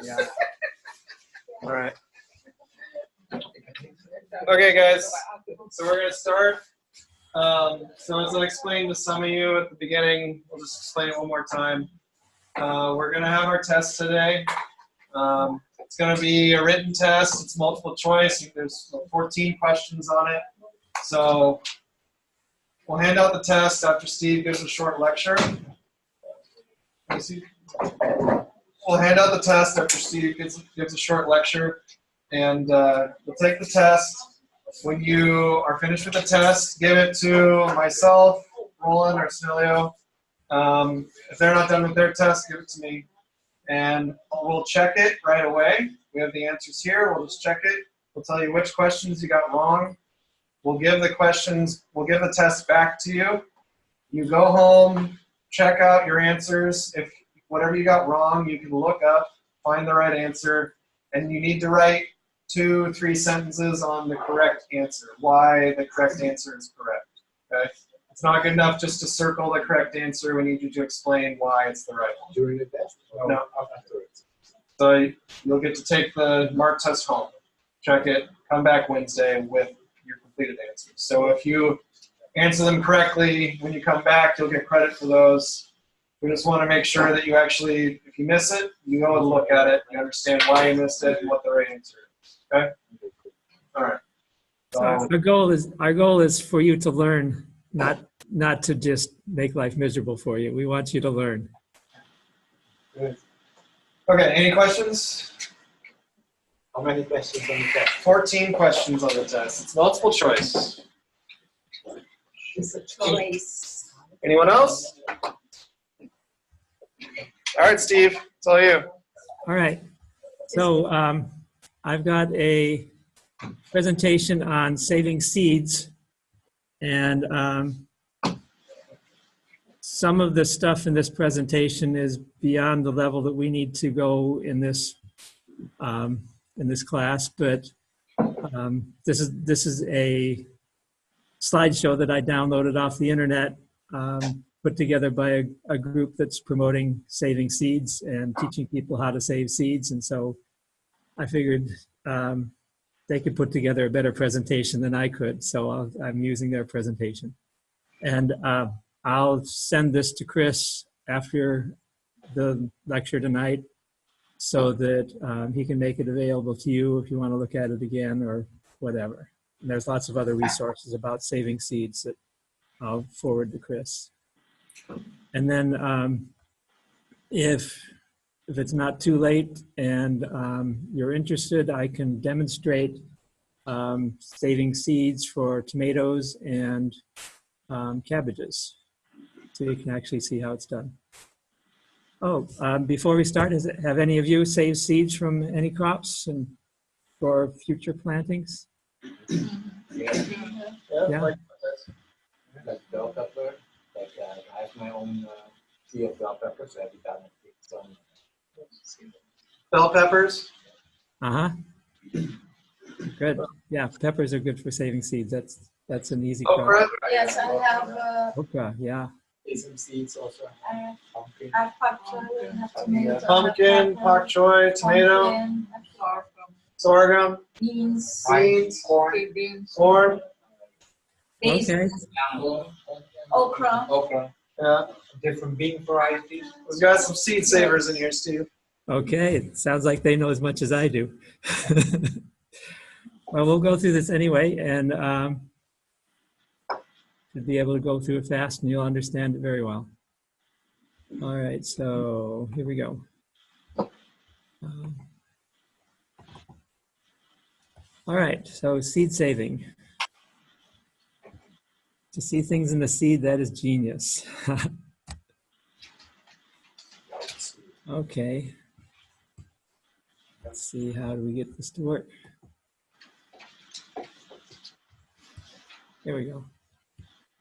Yeah. All right. Okay, guys. So we're gonna start. So as I explained to some of you at the beginning, we'll just explain it one more time. We're gonna have our test today. It's gonna be a written test. It's multiple choice. There's 14 questions on it. So we'll hand out the test after Steve gives a short lecture. We'll hand out the test after Steve gives a short lecture, and we'll take the test. When you are finished with the test, give it to myself, Roland, or Snelio. If they're not done with their test, give it to me. And we'll check it right away. We have the answers here. We'll just check it. We'll tell you which questions you got wrong. We'll give the test back to you. You go home, check out your answers. If whatever you got wrong, you can look up, find the right answer, and you need to write 2 or 3 sentences on the correct answer, why the correct answer is correct. Okay? It's not good enough just to circle the correct answer. We need you to explain why it's the right one. During the test? No. Afterwards. So you'll get to take the mark test home, check it, come back Wednesday with your completed answers. So if you answer them correctly, when you come back, you'll get credit for those. We just want to make sure that you actually, if you miss it, you go and look at it, you understand why you missed it and what the right answer is. Okay? All right. So our goal is for you to learn, not to just make life miserable for you. We want you to learn. Good. Okay, any questions? How many questions on the test? 14 questions on the test. It's multiple choice. It's a choice. Anyone else? All right, Steve, it's all you. All right. So I've got a presentation on saving seeds, and some of the stuff in this presentation is beyond the level that we need to go in this class. But this is a slideshow that I downloaded off the internet, put together by a group that's promoting saving seeds and teaching people how to save seeds. And so I figured they could put together a better presentation than I could. So I'm using their presentation. And I'll send this to Chris after the lecture tonight so that he can make it available to you if you want to look at it again or whatever. And there's lots of other resources about saving seeds that I'll forward to Chris. And then if it's not too late and you're interested, I can demonstrate saving seeds for tomatoes and cabbages, so you can actually see how it's done. Oh, before we start, have any of you saved seeds from any crops and for future plantings? Yeah. Like bell pepper. Like I have my own tree of bell peppers, so every time I pick some. Bell peppers? Uh-huh. Good. Yeah, peppers are good for saving seeds. That's an easy crop. Okra? Yes, I have Okra, yeah. Some seeds also. Pumpkin. I have pak choy, I have tomato. Pumpkin, pak choy, tomato, Pumpkin, sorghum, beans, beans, corn. beans, Okay. okra. Okra. Yeah. Different bean varieties. We've got some seed savers in here, Steve. Okay, it sounds like they know as much as I do. Well, we'll go through this anyway, and should be able to go through it fast, and you'll understand it very well. All right, so here we go. All right, so seed saving. To see things in the seed, that is genius. Okay. Let's see, how do we get this to work? There we go.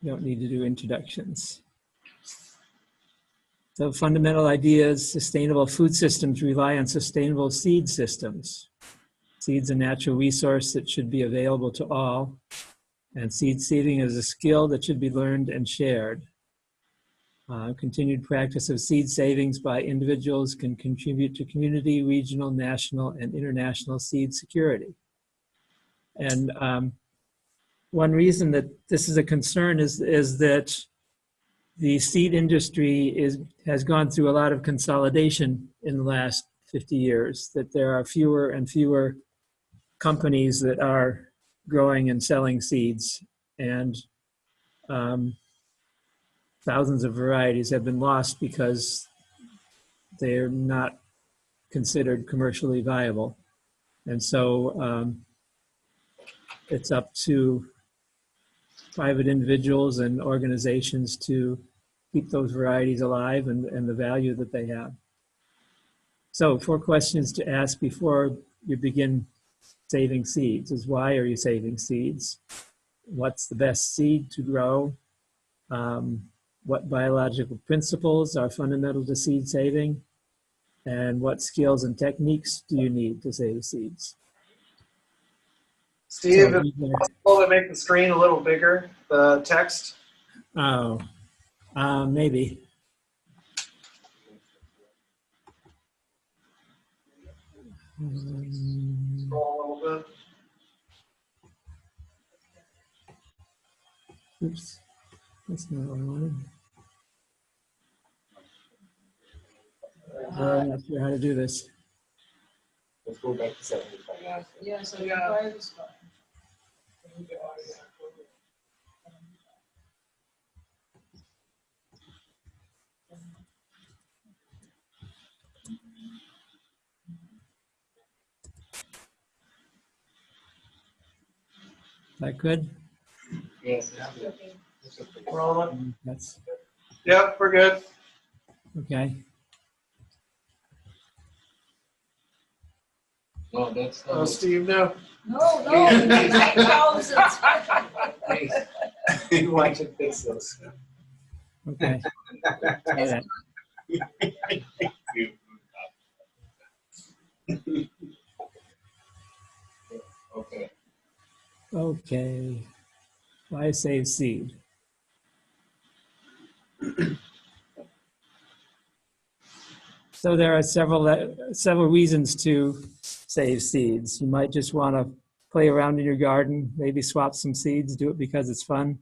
You don't need to do introductions. So fundamental ideas, sustainable food systems rely on sustainable seed systems. Seeds are a natural resource that should be available to all, and seed saving is a skill that should be learned and shared. Continued practice of seed savings by individuals can contribute to community, regional, national, and international seed security. And one reason that this is a concern is that the seed industry has gone through a lot of consolidation in the last 50 years, that there are fewer and fewer companies that are growing and selling seeds, and thousands of varieties have been lost because they're not considered commercially viable. And so it's up to private individuals and organizations to keep those varieties alive and the value that they have. So 4 questions to ask before you begin saving seeds is: why are you saving seeds? What's the best seed to grow? What biological principles are fundamental to seed saving? And what skills and techniques do you need to save seeds? Steve, So is it possible to make the screen a little bigger, the text? Oh, maybe. Scroll a little bit. Oops, that's not what I wanted. I'm not sure how to do this. Let's go back to 75. Yeah, so That good? Yes. Rolling. That's Yep, we're good. okay. No, that's Oh, Steve, no. No, 9,000. Please. You want to fix those. Okay. Try that. Okay. Okay. Why save seed? So there are several reasons to save seeds. You might just want to play around in your garden, maybe swap some seeds, do it because it's fun.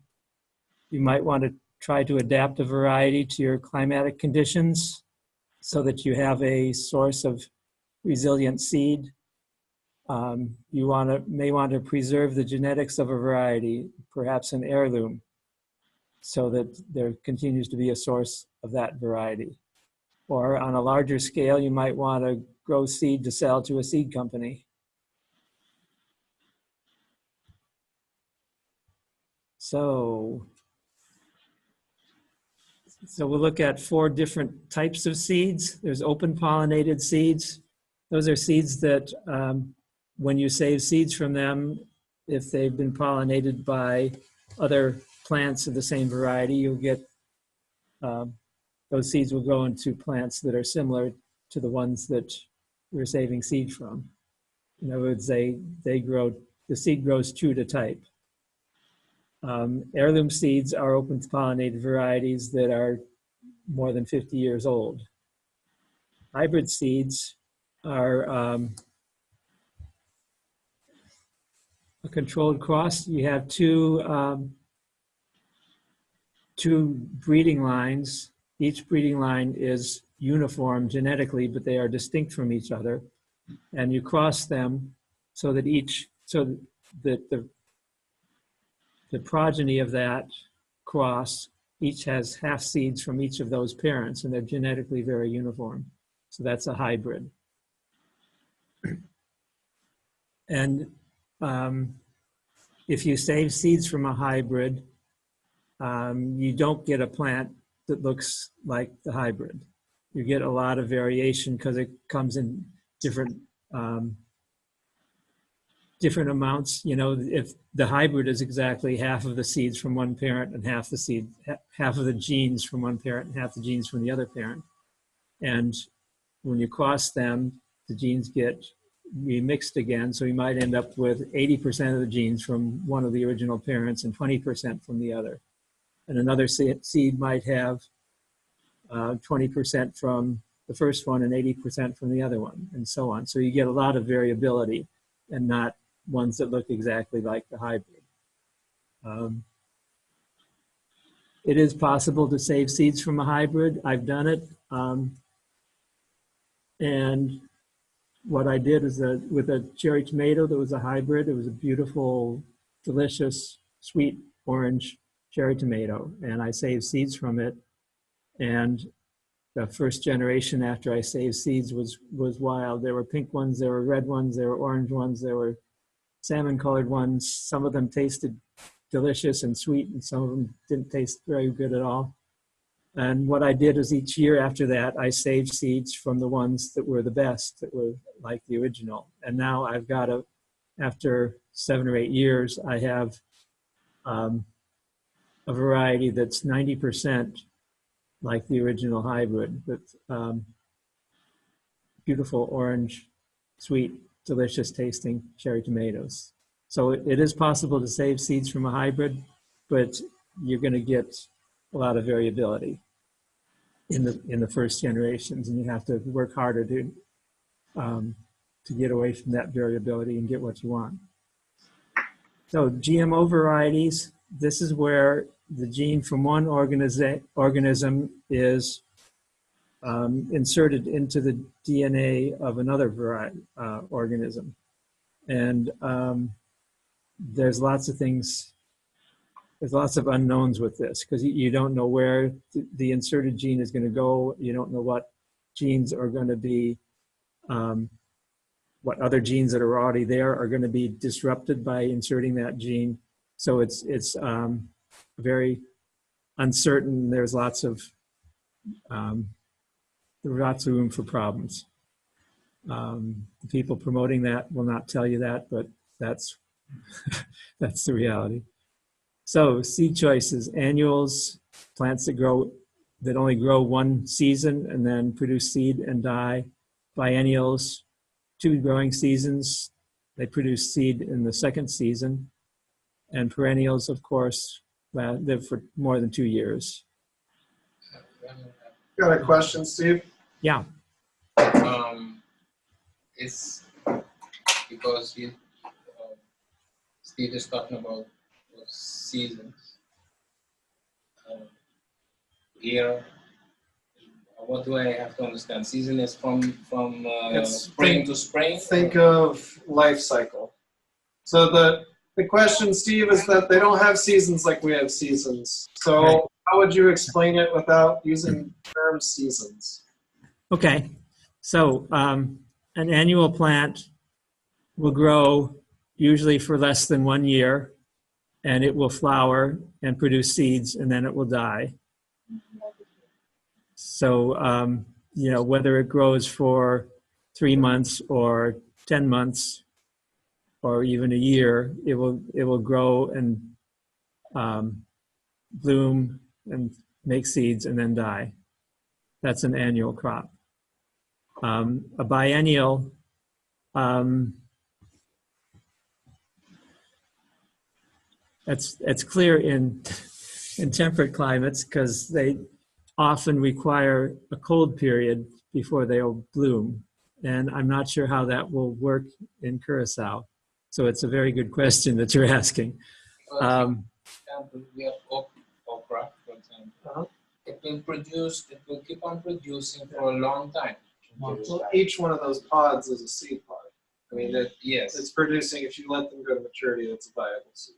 You might want to try to adapt a variety to your climatic conditions so that you have a source of resilient seed. You may want to preserve the genetics of a variety, perhaps an heirloom, so that there continues to be a source of that variety. Or on a larger scale, you might want to grow seed to sell to a seed company. So we'll look at 4 different types of seeds. There's open pollinated seeds. Those are seeds that when you save seeds from them, if they've been pollinated by other plants of the same variety, you'll get, those seeds will grow into plants that are similar to the ones that we're saving seed from. In other words, the seed grows true to type. Heirloom seeds are open pollinated varieties that are more than 50 years old. Hybrid seeds are a controlled cross. You have two breeding lines. Each breeding line is uniform genetically, but they are distinct from each other. And you cross them so that the progeny of that cross each has half seeds from each of those parents, and they're genetically very uniform. So that's a hybrid. And if you save seeds from a hybrid, you don't get a plant that looks like the hybrid. You get a lot of variation because it comes in different amounts. You know, if the hybrid is exactly half of the seeds from one parent and half of the genes from one parent and half the genes from the other parent. And when you cross them, the genes get remixed again. So you might end up with 80% of the genes from one of the original parents and 20% from the other. And another seed might have 20% from the first one and 80% from the other one, and so on. So you get a lot of variability and not ones that look exactly like the hybrid. It is possible to save seeds from a hybrid. I've done it. And what I did is that with a cherry tomato that was a hybrid, it was a beautiful, delicious, sweet orange cherry tomato. And I saved seeds from it. And the first generation after I saved seeds was wild. There were pink ones, there were red ones, there were orange ones, there were salmon colored ones. Some of them tasted delicious and sweet, and some of them didn't taste very good at all. And what I did is each year after that, I saved seeds from the ones that were the best, that were like the original. And now I've got after 7 or 8 years, I have a variety that's 90% like the original hybrid, with beautiful orange, sweet, delicious tasting cherry tomatoes. So it is possible to save seeds from a hybrid, but you're going to get a lot of variability in the first generations, and you have to work harder to get away from that variability and get what you want. So GMO varieties, this is where the gene from one organism is inserted into the DNA of another organism. And there's lots of things, there's lots of unknowns with this, because you don't know where the inserted gene is going to go. You don't know what genes are going to be, what other genes that are already there are going to be disrupted by inserting that gene. So it's very uncertain. There's lots of room for problems. The people promoting that will not tell you that, but that's that's the reality. So seed choices: annuals, plants that only grow one season and then produce seed and die. Biennials, 2 growing seasons, they produce seed in the second season. And perennials, of course, live for more than 2 years. Got a question, Steve? Yeah. It's because Steve is talking about seasons. Here, what do I have to understand? Season is from spring to spring? Think of life cycle. So the question, Steve, is that they don't have seasons like we have seasons. So Right. How would you explain it without using the term seasons? Okay. So an annual plant will grow usually for less than 1 year, and it will flower and produce seeds, and then it will die. So, whether it grows for 3 months or 10 months or even a year, it will grow and bloom and make seeds and then die. That's an annual crop. A biennial, it's clear in temperate climates, because they often require a cold period before they'll bloom. And I'm not sure how that will work in Curacao. So it's a very good question that you're asking. We have okra, for example. It will keep on producing for a long time. Well, each one of those pods is a seed pod. I mean, Yes. it's producing, if you let them go to maturity, it's a viable seed.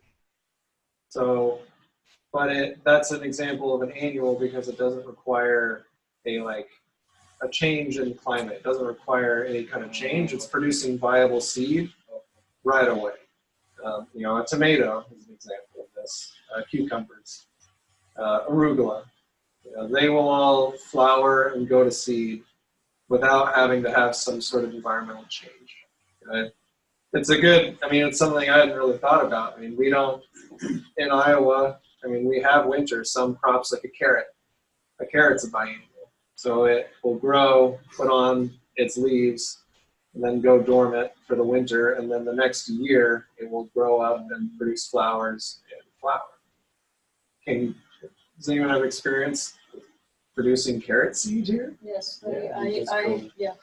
So, but that's an example of an annual because it doesn't require a change in climate. It doesn't require any kind of change. It's producing viable seed right away. A tomato is an example of this. Cucumbers, arugula. They will all flower and go to seed without having to have some sort of environmental change. It's something I hadn't really thought about. I mean, we don't, in Iowa, we have winter. Some crops like a carrot. A carrot's a biennial. So it will grow, put on its leaves, and then go dormant for the winter. And then the next year, it will grow up and produce flowers and flower. Does anyone have experience producing carrot seed here? Yes, Yeah, we just go- yeah.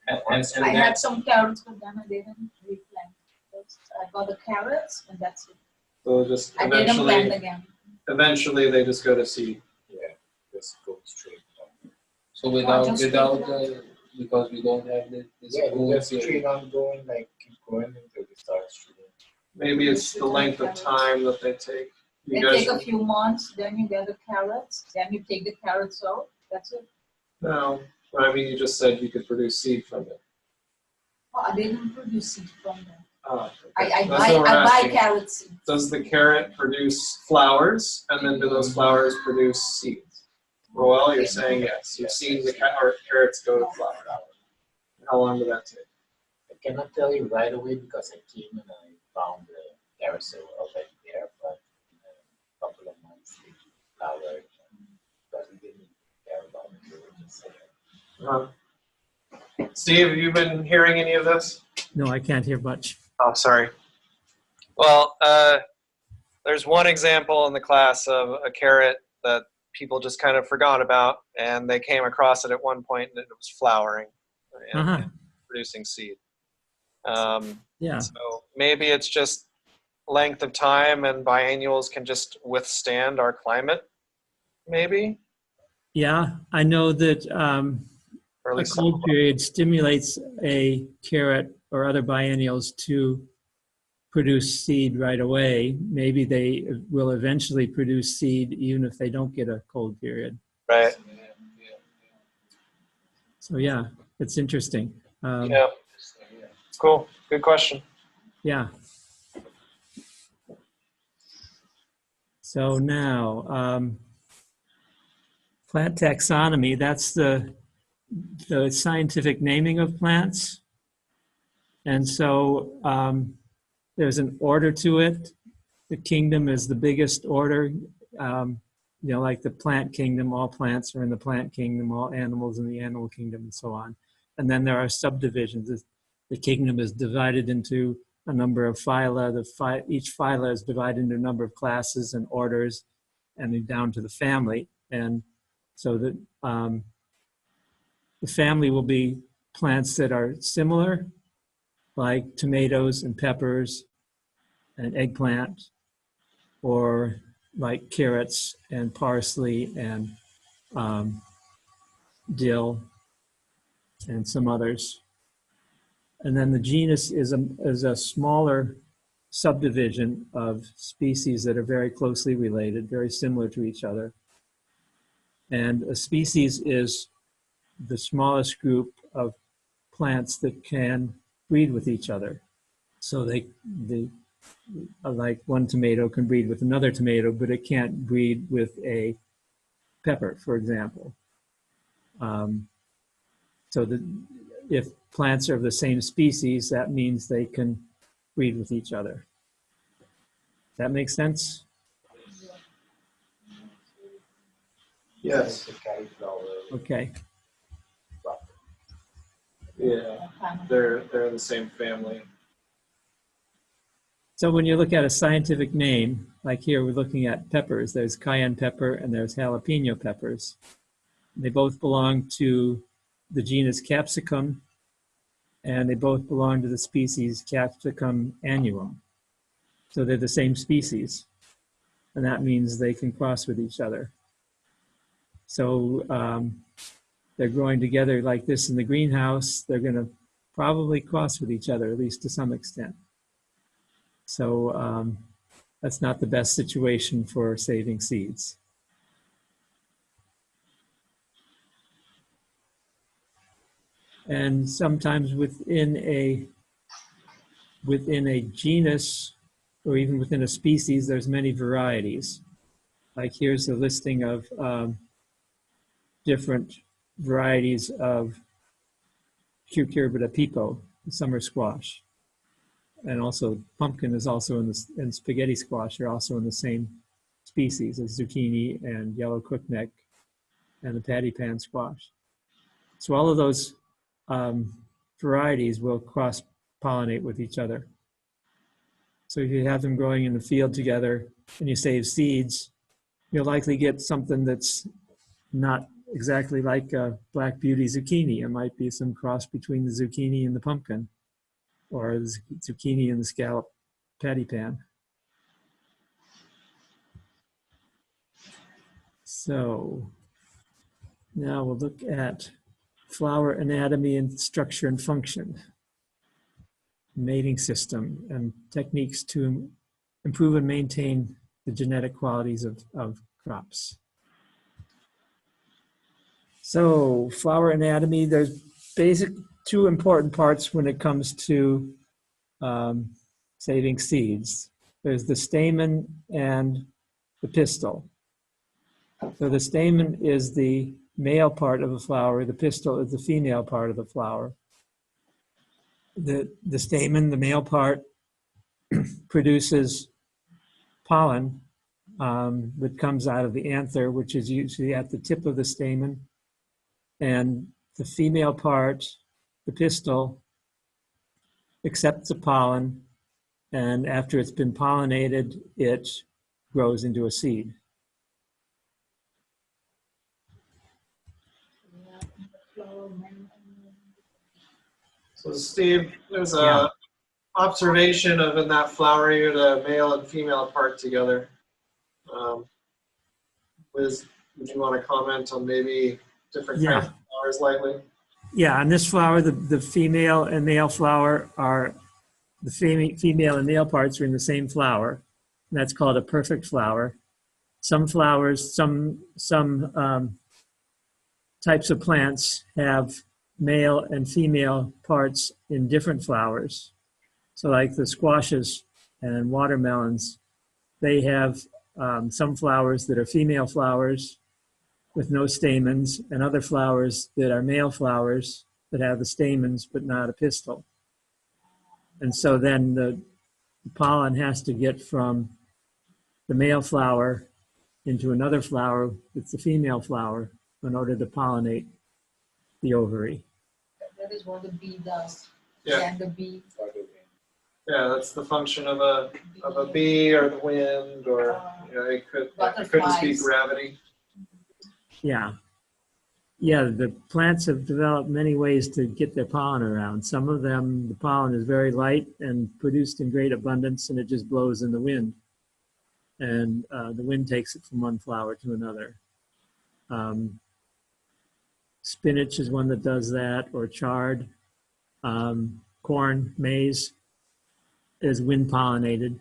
And I had that, some carrots, but then I didn't replant. I got the carrots and that's it. So just I didn't plant again. eventually they just go to seed. Yeah, just go straight on. so without, just without, replant. because we don't have this Yeah, cool you just period. train on going, like keep going until it starts shooting. Maybe it's the length of time that they take. They You guys, take a few months, then you get the carrots, then you take the carrots out, that's it. no, but I mean, you just said you could produce seed from it. Oh, I didn't produce seed from them. Oh, I okay. That's what we're buy asking. carrot seed. Does the carrot produce flowers, and then do those flowers produce seeds? Well, you're saying yes. You've seen the carrots go to flower. How long did that take? I cannot tell you right away because I came and I found the carousel already there, but in a couple of months they flowered. But we didn't care about it. We were just Steve, have you been hearing any of this? No, I can't hear much. Oh, sorry. Well, there's one example in the class of a carrot that people just kind of forgot about, and they came across it at one point, and it was flowering and Uh-huh. producing seed. Yeah. So maybe it's just length of time, and biennials can just withstand our climate, maybe? Yeah, I know that Or at a least some cold of period stimulates a carrot or other biennials to produce seed right away. Maybe they will eventually produce seed even if they don't get a cold period. right? So yeah, it's interesting. Yeah. Cool. Good question. Yeah. So now, plant taxonomy, that's the scientific naming of plants. And so there's an order to it. The kingdom is the biggest order. Like the plant kingdom, all plants are in the plant kingdom, all animals in the animal kingdom, and so on. And then there are subdivisions. The kingdom is divided into a number of phyla. Each phyla is divided into a number of classes and orders, and then down to the family. And so that the family will be plants that are similar, like tomatoes and peppers and eggplant, or like carrots and parsley and dill and some others. And then the genus is a smaller subdivision of species that are very closely related, very similar to each other. And a species is the smallest group of plants that can breed with each other. So like one tomato can breed with another tomato, but it can't breed with a pepper, for example. So that if plants are of the same species, that means they can breed with each other. Does that make sense? Yes. the cauliflower. Okay. Yeah. They're in the same family. So when you look at a scientific name, like here we're looking at peppers, there's cayenne pepper and there's jalapeno peppers. They both belong to the genus Capsicum, and they both belong to the species Capsicum annuum. So they're the same species, and that means they can cross with each other. So they're growing together like this in the greenhouse. They're going to probably cross with each other, at least to some extent. So that's not the best situation for saving seeds. And sometimes within a genus or even within a species, there's many varieties. Like here's a listing of different varieties of Cucurbita pico, the summer squash. And also pumpkin is also and spaghetti squash are also in the same species as zucchini and yellow crookneck and the patty pan squash. So all of those varieties will cross-pollinate with each other. So if you have them growing in the field together and you save seeds, you'll likely get something that's not exactly like a black beauty zucchini. It might be some cross between the zucchini and the pumpkin, or the zucchini and the scallop patty pan. So now we'll look at flower anatomy and structure and function, mating system, and techniques to improve and maintain the genetic qualities of crops. So flower anatomy, there's basic two important parts when it comes to saving seeds. There's the stamen and the pistil. So the stamen is the male part of the flower, the pistil is the female part of the flower. The stamen, the male part, produces pollen that comes out of the anther, which is usually at the tip of the stamen. And the female part, the pistil, accepts the pollen, and after it's been pollinated, it grows into a seed. So Steve, there's a Yeah. observation of in that flower here, the male and female part together. Liz, would you want to comment on maybe different kinds of flowers likely? Yeah, on this flower, the female and male flower are, the female and male parts are in the same flower. And that's called a perfect flower. Some flowers, some types of plants have male and female parts in different flowers. So like the squashes and watermelons, they have some flowers that are female flowers with no stamens, and other flowers that are male flowers that have the stamens but not a pistil. And so then the pollen has to get from the male flower into another flower that's the female flower in order to pollinate the ovary. That is what the bee does. Yeah. And the bee. Yeah, that's the function of a bee or the wind, or it could just be Butterflies. gravity. Yeah. Yeah, the plants have developed many ways to get their pollen around. Some of them, the pollen is very light and produced in great abundance, and it just blows in the wind. And the wind takes it from one flower to another. Spinach is one that does that, or chard. Corn, maize is wind pollinated.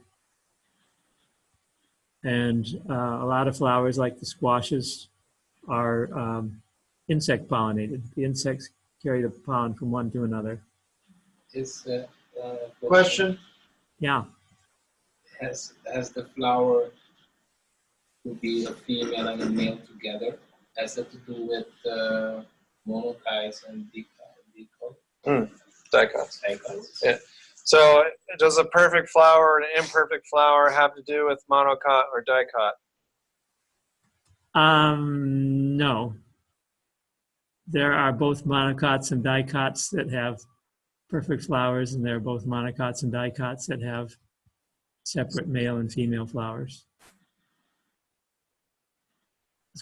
And a lot of flowers like the squashes are insect pollinated. The insects carry the pollen from one to another. Is Question? Yeah. Has the flower to be a female and a male together? Has that to do with monotypes and dicots? Dicots. Dicots. Yeah. So does a perfect flower and an imperfect flower have to do with monocot or dicot? No. There are both monocots and dicots that have perfect flowers, and there are both monocots and dicots that have separate male and female flowers.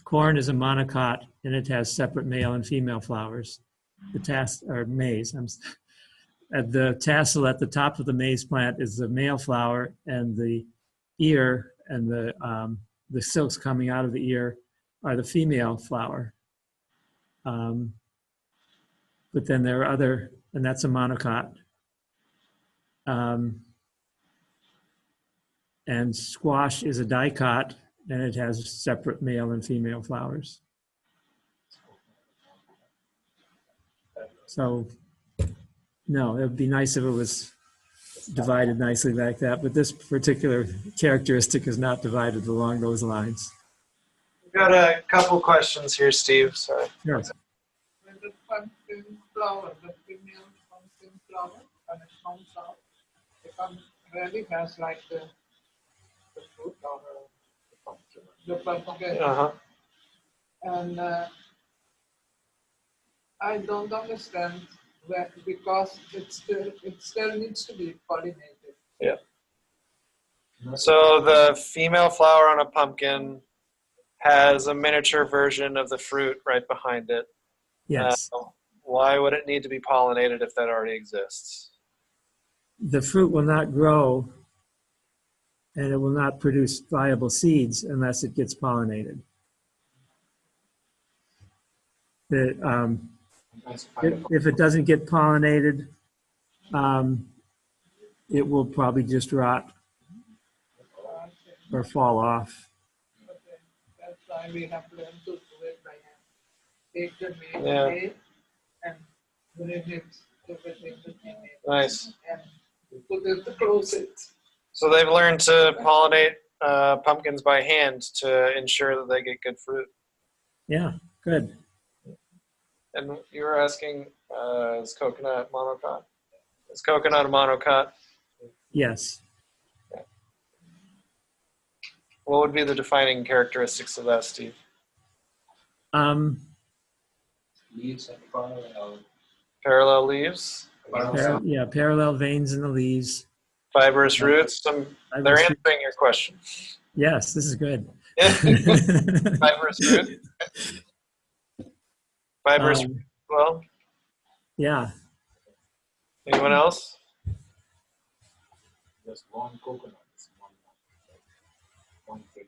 Corn is a monocot, and it has separate male and female flowers. Maize. The tassel at the top of the maize plant is the male flower, and the ear and the silks coming out of the ear are the female flower. But then there are other, and that's a monocot. And squash is a dicot, and it has separate male and female flowers. So, no, it would be nice if it was divided nicely like that, but this particular characteristic is not divided along those lines. We've got a couple questions here, Steve. Sorry. Sure. When the pumpkin flower, the female pumpkin flower, when it comes out, it really has like the fruit or the pumpkin. Uh-huh. And I don't understand because it still needs to be pollinated. Yeah. So the female flower on a pumpkin has a miniature version of the fruit right behind it. Yes. Why would it need to be pollinated if that already exists? The fruit will not grow and it will not produce viable seeds unless it gets pollinated. If it doesn't get pollinated, it will probably just rot or fall off. Okay, that's why we have learned to do it by hand. Take the main Yeah. away and bring it, everything to the main Nice. and put it to close it. So they've learned to pollinate pumpkins by hand to ensure that they get good fruit. Yeah, good. And you were asking, is coconut monocot? Is coconut a monocot? Yes. What would be the defining characteristics of that, Steve? Leaves and parallel. Parallel leaves, Parallel veins in the leaves. fibrous roots. They're Fibrous root- answering your question. Yes, this is good. Fibrous root. Fibrous. Um, Well, yeah. anyone else? Just one coconut, is one big,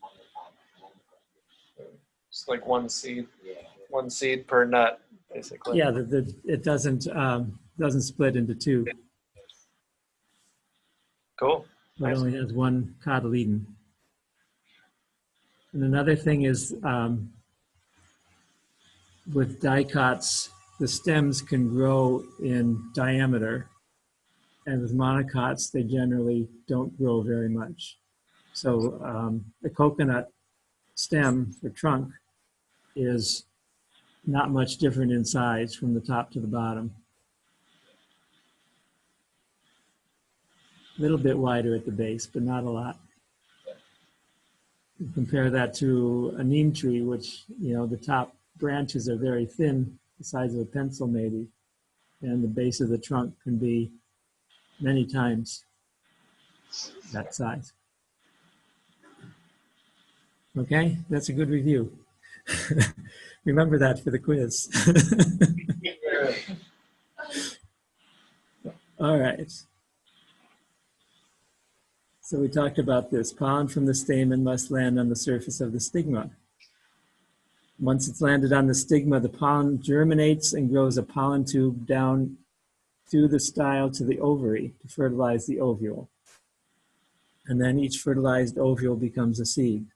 one Just like one seed, yeah. one seed per nut, basically. Yeah, it doesn't split into two. Cool. It only has one cotyledon. And another thing is with dicots, the stems can grow in diameter, and with monocots, they generally don't grow very much. So the coconut stem, the trunk, is not much different in size from the top to the bottom. A little bit wider at the base, but not a lot. You compare that to a neem tree, which, the top branches are very thin, the size of a pencil maybe, and the base of the trunk can be many times that size. Okay, that's a good review. Remember that for the quiz. All right. So we talked about this. Pollen from the stamen must land on the surface of the stigma. Once it's landed on the stigma, the pollen germinates and grows a pollen tube down through the style to the ovary to fertilize the ovule. And then each fertilized ovule becomes a seed.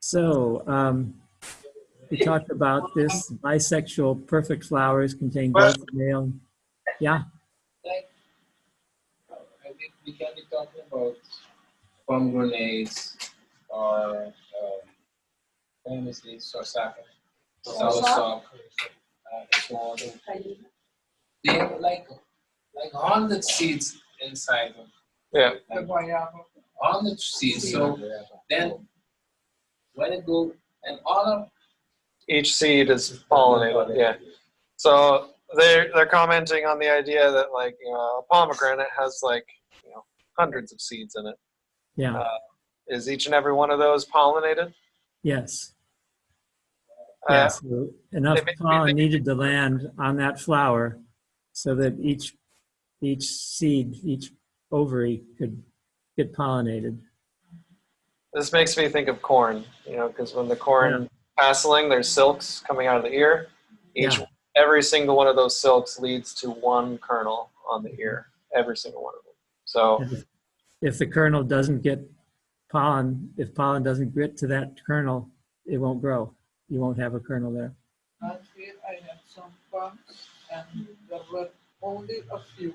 So we talked about this. Bisexual perfect flowers contain both male. Yeah. Like, I think we can be talking about pomegranates or famously Sorsaka, soursop, so on. They have like 100 seeds inside them. Yeah. The guayaba. 100 seeds. So then when it go and all of Each seed is pollinated. Yeah. So they're commenting on the idea that a pomegranate has hundreds of seeds in it. Yeah. Is each and every one of those pollinated? Yes. Uh, Yes. So enough they- pollen needed to land on that flower so that each seed, each ovary could get pollinated. This makes me think of corn, because when the corn tasseling, there's silks coming out of the ear. Every single one of those silks leads to one kernel on the ear. Every single one of them. So If the kernel doesn't get pollen, if pollen doesn't get to that kernel, it won't grow. You won't have a kernel there. Last year I had some plants and there were only a few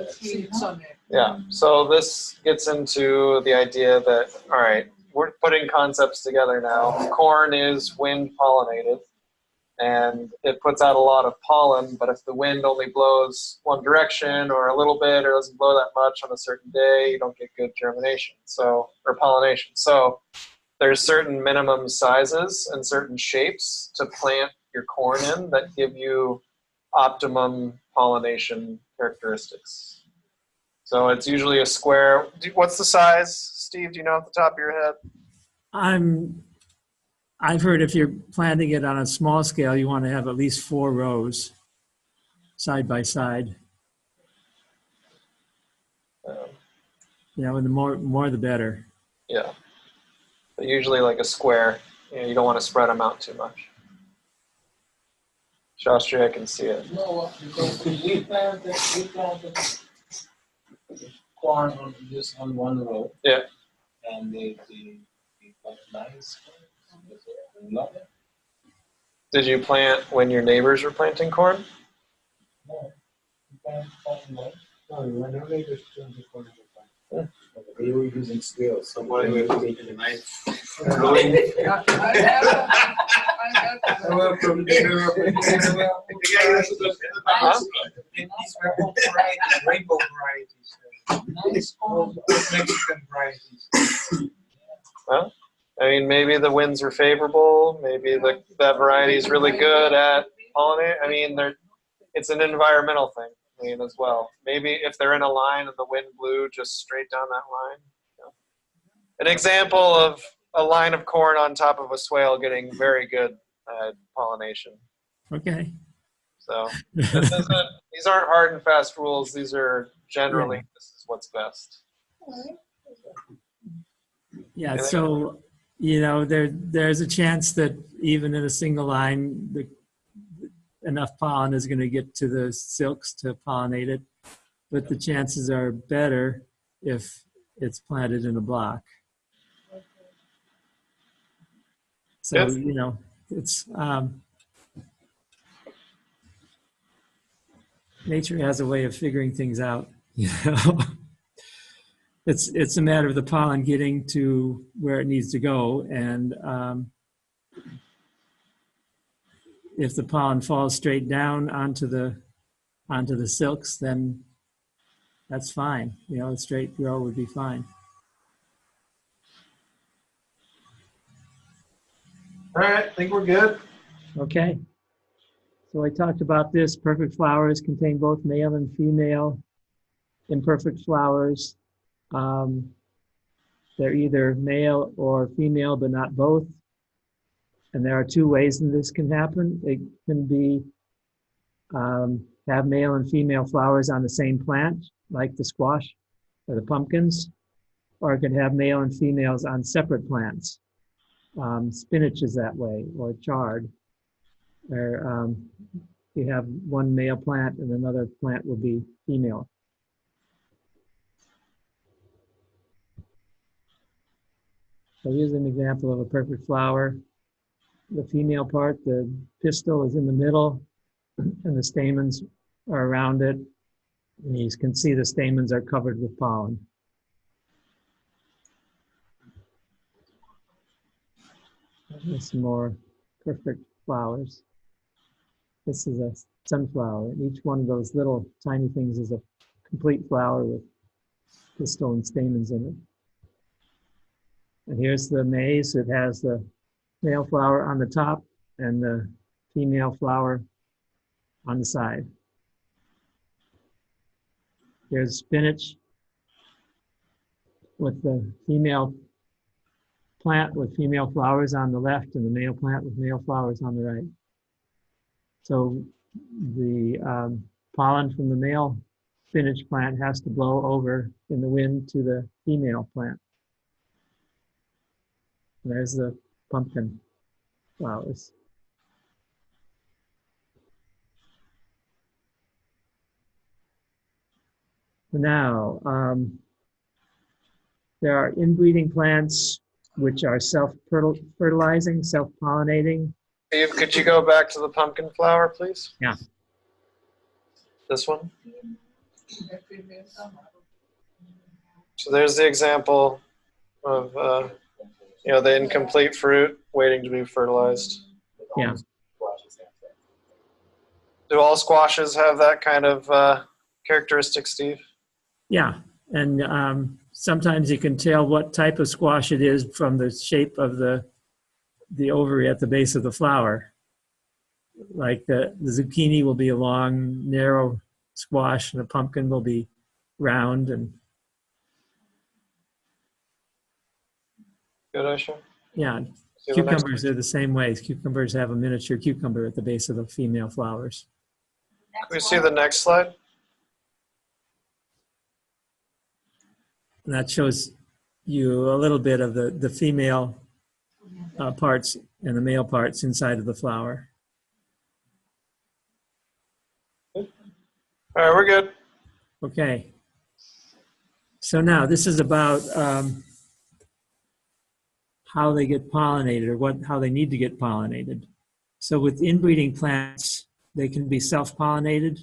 seeds on it. yeah. So this gets into the idea that, all right, we're putting concepts together now. Corn is wind pollinated, and it puts out a lot of pollen, but if the wind only blows one direction or a little bit or doesn't blow that much on a certain day, you don't get good germination, or pollination. So there's certain minimum sizes and certain shapes to plant your corn in that give you optimum pollination characteristics. So it's usually a square. What's the size, Steve? Do you know off the top of your head? I've heard if you're planting it on a small scale, you want to have at least 4 rows side by side. And the more the better. Yeah. But usually like a square. You don't want to spread them out too much. Shastri, I can see it. No, because we planted corn just on one row. Yeah. And they got nice. I love it. Did you plant when your neighbors were planting corn? No, we planted corn right. No, whenever they just turn the corner, they were using scales. Somebody was taking a knife. These are all varieties, rainbow varieties, Nice corn. Mexican varieties. Well, I mean, maybe the winds were favorable. Maybe that variety is really good at pollinating. I mean, it's an environmental thing. I mean, as well. Maybe if they're in a line and the wind blew just straight down that line. An example of a line of corn on top of a swale getting very good pollination. Okay. So these aren't hard and fast rules. These are generally, this is what's best. Yeah, so, there's a chance that even in a single line, enough pollen is going to get to the silks to pollinate it, but the chances are better if it's planted in a block. So, Yes. It's nature has a way of figuring things out. It's a matter of the pollen getting to where it needs to go, and if the pollen falls straight down onto the silks, then that's fine. A straight grow would be fine. All right, I think we're good. Okay. So I talked about this. Perfect flowers contain both male and female. Imperfect flowers, they're either male or female, but not both. And there are 2 ways that this can happen. It can be have male and female flowers on the same plant, like the squash or the pumpkins, or it can have male and females on separate plants. Spinach is that way, or chard. Or you have one male plant and another plant will be female. So here's an example of a perfect flower. The female part, the pistil, is in the middle, and the stamens are around it. And you can see the stamens are covered with pollen. There's some more perfect flowers. This is a sunflower. Each one of those little tiny things is a complete flower with pistil and stamens in it. And here's the maize. It has the male flower on the top and the female flower on the side. Here's spinach with the female plant with female flowers on the left and the male plant with male flowers on the right. So the pollen from the male spinach plant has to blow over in the wind to the female plant. And there's the pumpkin flowers. Now, there are inbreeding plants which are self-fertilizing, self-pollinating. Steve, could you go back to the pumpkin flower, please? Yeah. This one? So there's the example of, the incomplete fruit waiting to be fertilized. Yeah. Do all squashes have that kind of characteristic, Steve? Yeah, and sometimes you can tell what type of squash it is from the shape of the ovary at the base of the flower. like the zucchini will be a long, narrow squash, and the pumpkin will be round. And Good, Aisha. yeah, See the next cucumbers are the same ways. Cucumbers have a miniature cucumber at the base of the female flowers. Can we see the next slide? And that shows you a little bit of the female parts and the male parts inside of the flower. All right, we're good. Okay. So now this is about how they get pollinated, or how they need to get pollinated. So with inbreeding plants, they can be self-pollinated,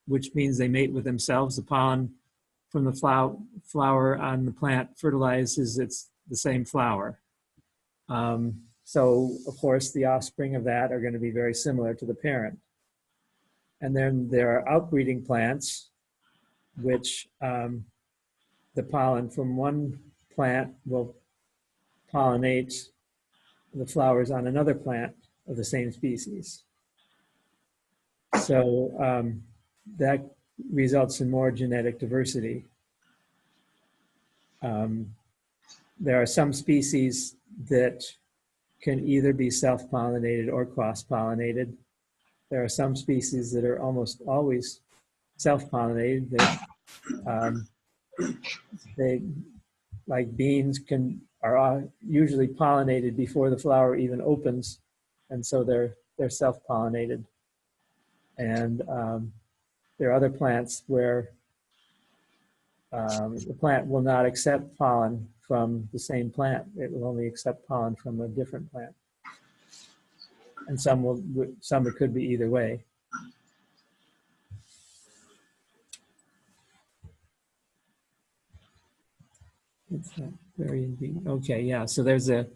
which means they mate with themselves. The pollen from the flower on the plant fertilizes the same flower. So of course the offspring of that are going to be very similar to the parent. And then there are outbreeding plants, which the pollen from one plant will pollinate the flowers on another plant of the same species. So that results in more genetic diversity. There are some species that can either be self-pollinated or cross-pollinated. There are some species that are almost always self-pollinated. They, like beans, are usually pollinated before the flower even opens, and so they're self-pollinated. And there are other plants where the plant will not accept pollen from the same plant. It will only accept pollen from a different plant. And some it could be either way. It's not very indeed. Okay, yeah. So there's a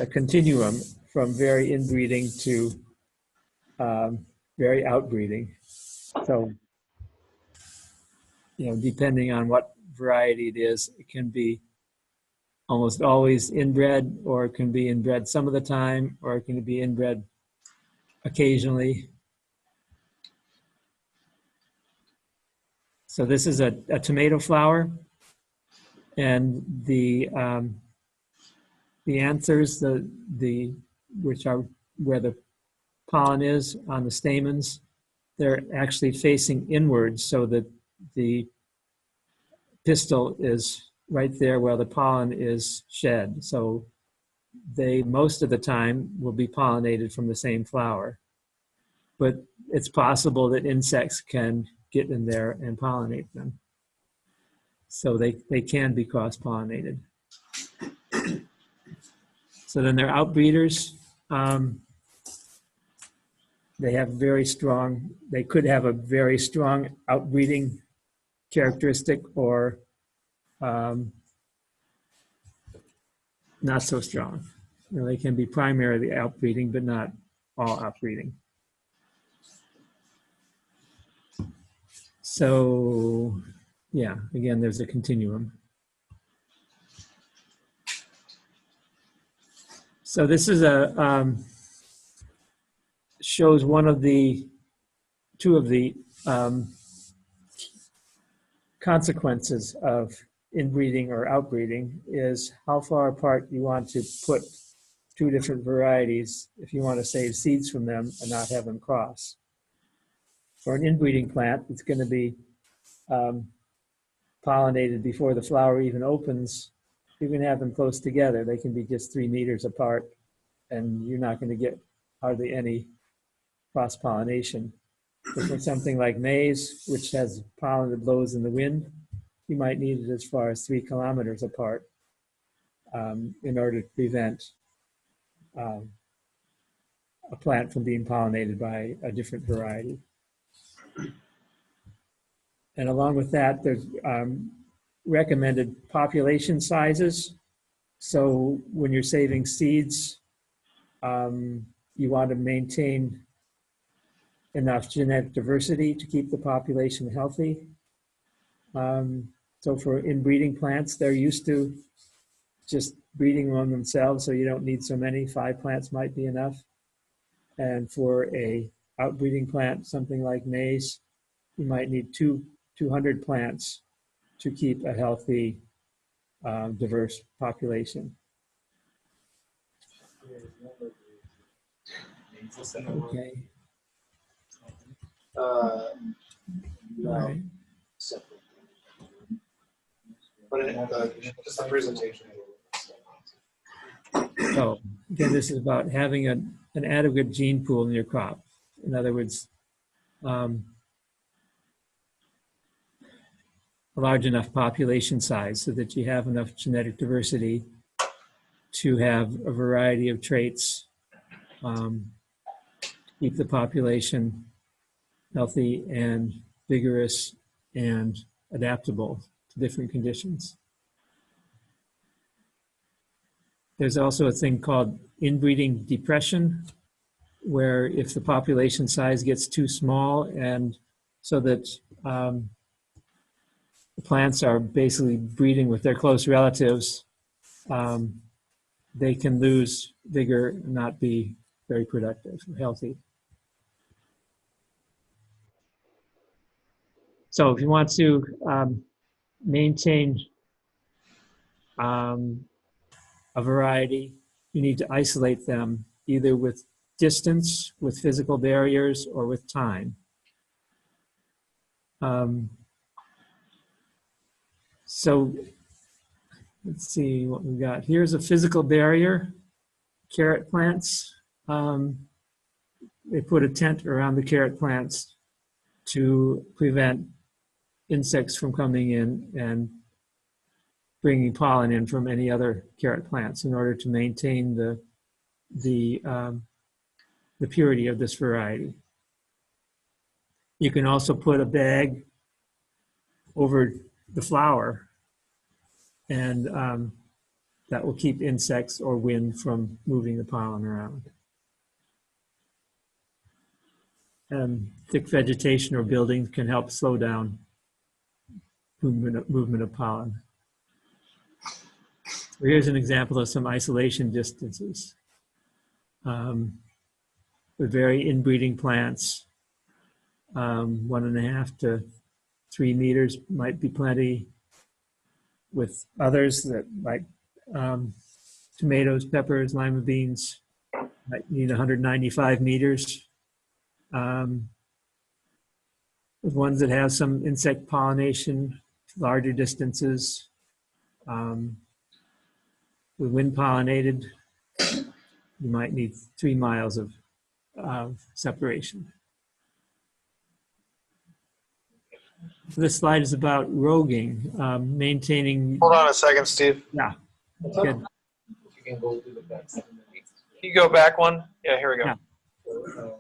continuum from very inbreeding to very outbreeding. So, depending on what variety it is, it can be almost always inbred, or it can be inbred some of the time, or it can be inbred occasionally. So this is a tomato flower, and the anthers, which are where the pollen is on the stamens, they're actually facing inwards, so that the pistil is right there where the pollen is shed. So they, most of the time, will be pollinated from the same flower. But it's possible that insects can get in there and pollinate them. So they can be cross-pollinated. So then they're outbreeders. They could have a very strong outbreeding characteristic, or not so strong. They can be primarily outbreeding, but not all outbreeding. So, yeah, again, there's a continuum. So this is shows two of the consequences of inbreeding or outbreeding, is how far apart you want to put two different varieties if you want to save seeds from them and not have them cross. For an inbreeding plant, it's going to be pollinated before the flower even opens. You can have them close together. They can be just 3 meters apart, and you're not going to get hardly any cross-pollination. But for something like maize, which has pollen that blows in the wind, you might need it as far as 3 kilometers apart in order to prevent a plant from being pollinated by a different variety. And along with that, there's recommended population sizes. So when you're saving seeds, you want to maintain enough genetic diversity to keep the population healthy. So for inbreeding plants, they're used to just breeding among themselves, so you don't need so many. 5 plants might be enough. And for a outbreeding plant, something like maize, you might need 200 plants to keep a healthy, diverse population. Okay. All right. But just the presentation. So again, this is about having an adequate gene pool in your crop. In other words, a large enough population size so that you have enough genetic diversity to have a variety of traits, keep the population healthy and vigorous and adaptable to different conditions. There's also a thing called inbreeding depression, where if the population size gets too small and so that the plants are basically breeding with their close relatives, they can lose vigor and not be very productive or healthy. So if you want to maintain a variety, you need to isolate them either with distance, with physical barriers, or with time. So let's see what we got. Here's a physical barrier, carrot plants. They put a tent around the carrot plants to prevent insects from coming in and bringing pollen in from any other carrot plants in order to maintain the purity of this variety. You can also put a bag over the flower, and that will keep insects or wind from moving the pollen around. Thick vegetation or buildings can help slow down movement of pollen. So here's an example of some isolation distances. With very inbreeding plants, 1.5 to 3 meters might be plenty. With others that like tomatoes, peppers, lima beans, might need 195 meters. With ones that have some insect pollination, larger distances. With wind pollinated, you might need 3 miles of separation. So this slide is about roguing, maintaining. Hold on a second, Steve. Yeah, that's good. If you can go to the back side. Can you go back one? Yeah, here we go. Yeah. So,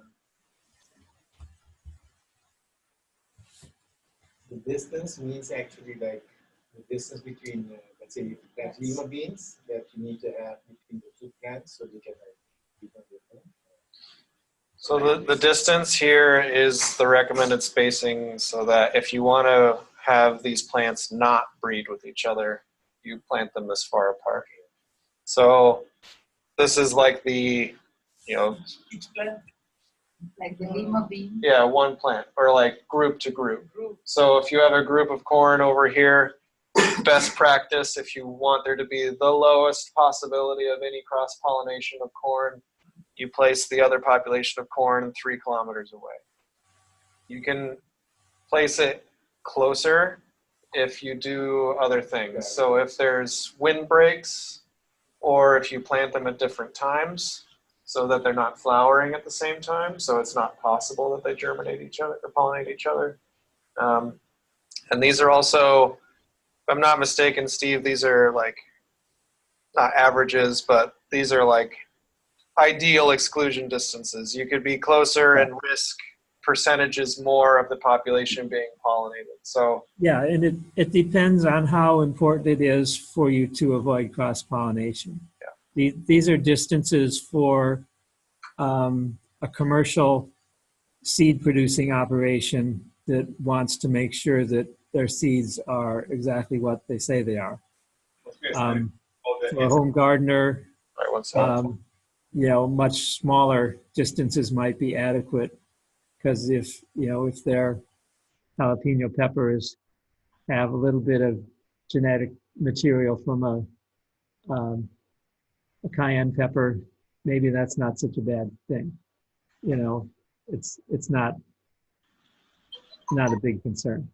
the distance means actually like the distance between, let's say, you plant lima beans that you need to have between the 2 plants so they can keep on different. So the distance here is the recommended spacing so that if you want to have these plants not breed with each other, you plant them this far apart. So this is like the, Each plant, like the lima bean. yeah, one plant or like group to group. So if you have a group of corn over here, best practice, if you want there to be the lowest possibility of any cross-pollination of corn, you place the other population of corn 3 kilometers away. You can place it closer if you do other things. So if there's wind breaks, or if you plant them at different times so that they're not flowering at the same time, so it's not possible that they germinate each other or pollinate each other. And these are also, if I'm not mistaken, Steve, these are like, not averages, but these are like ideal exclusion distances. You could be closer and risk percentages more of the population being pollinated. So Yeah, and it depends on how important it is for you to avoid cross-pollination. Yeah. These are distances for a commercial seed-producing operation that wants to make sure that their seeds are exactly what they say they are. For a home gardener, Right, 1 second. much smaller distances might be adequate. Because if their jalapeno peppers have a little bit of genetic material from a cayenne pepper, maybe that's not such a bad thing. It's not a big concern.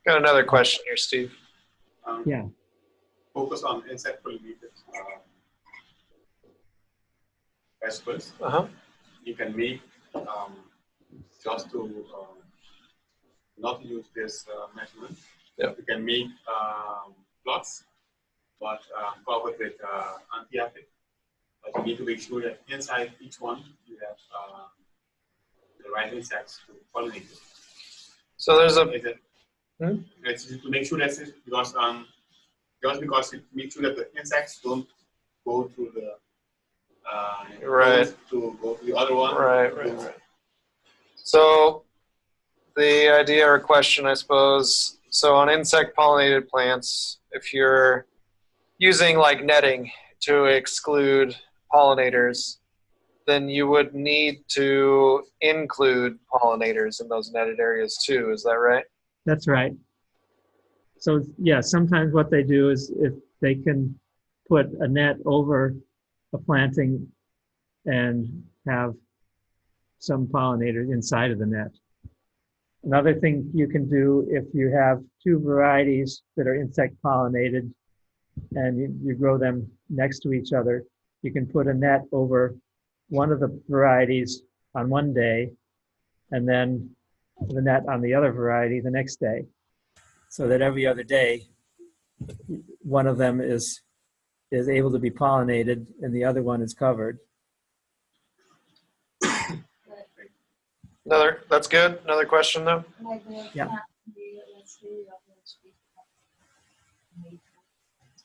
Got another question here, Steve. Yeah. Focus on insect pollinated vegetables. You can make just to not use this measurement. Yep. You can make plots, but covered with antibiotic. But you need to make sure that inside each one you have the right insects to pollinate it. So there's a It's to make sure that because just because it makes sure that the insects don't go through the Right. to go to the other one. Right. So the idea or question, I suppose, so on insect pollinated plants, if you're using like netting to exclude pollinators, then you would need to include pollinators in those netted areas too. Is that right? That's right. So yeah, sometimes what they do is if they can put a net over a planting and have some pollinators inside of the net. Another thing you can do if you have two varieties that are insect pollinated and you grow them next to each other, you can put a net over one of the varieties on one day and then the net on the other variety the next day, so that every other day one of them is able to be pollinated and the other one is covered. That's good. Another question though? Like the Yeah. plant, let's say you have a sweet made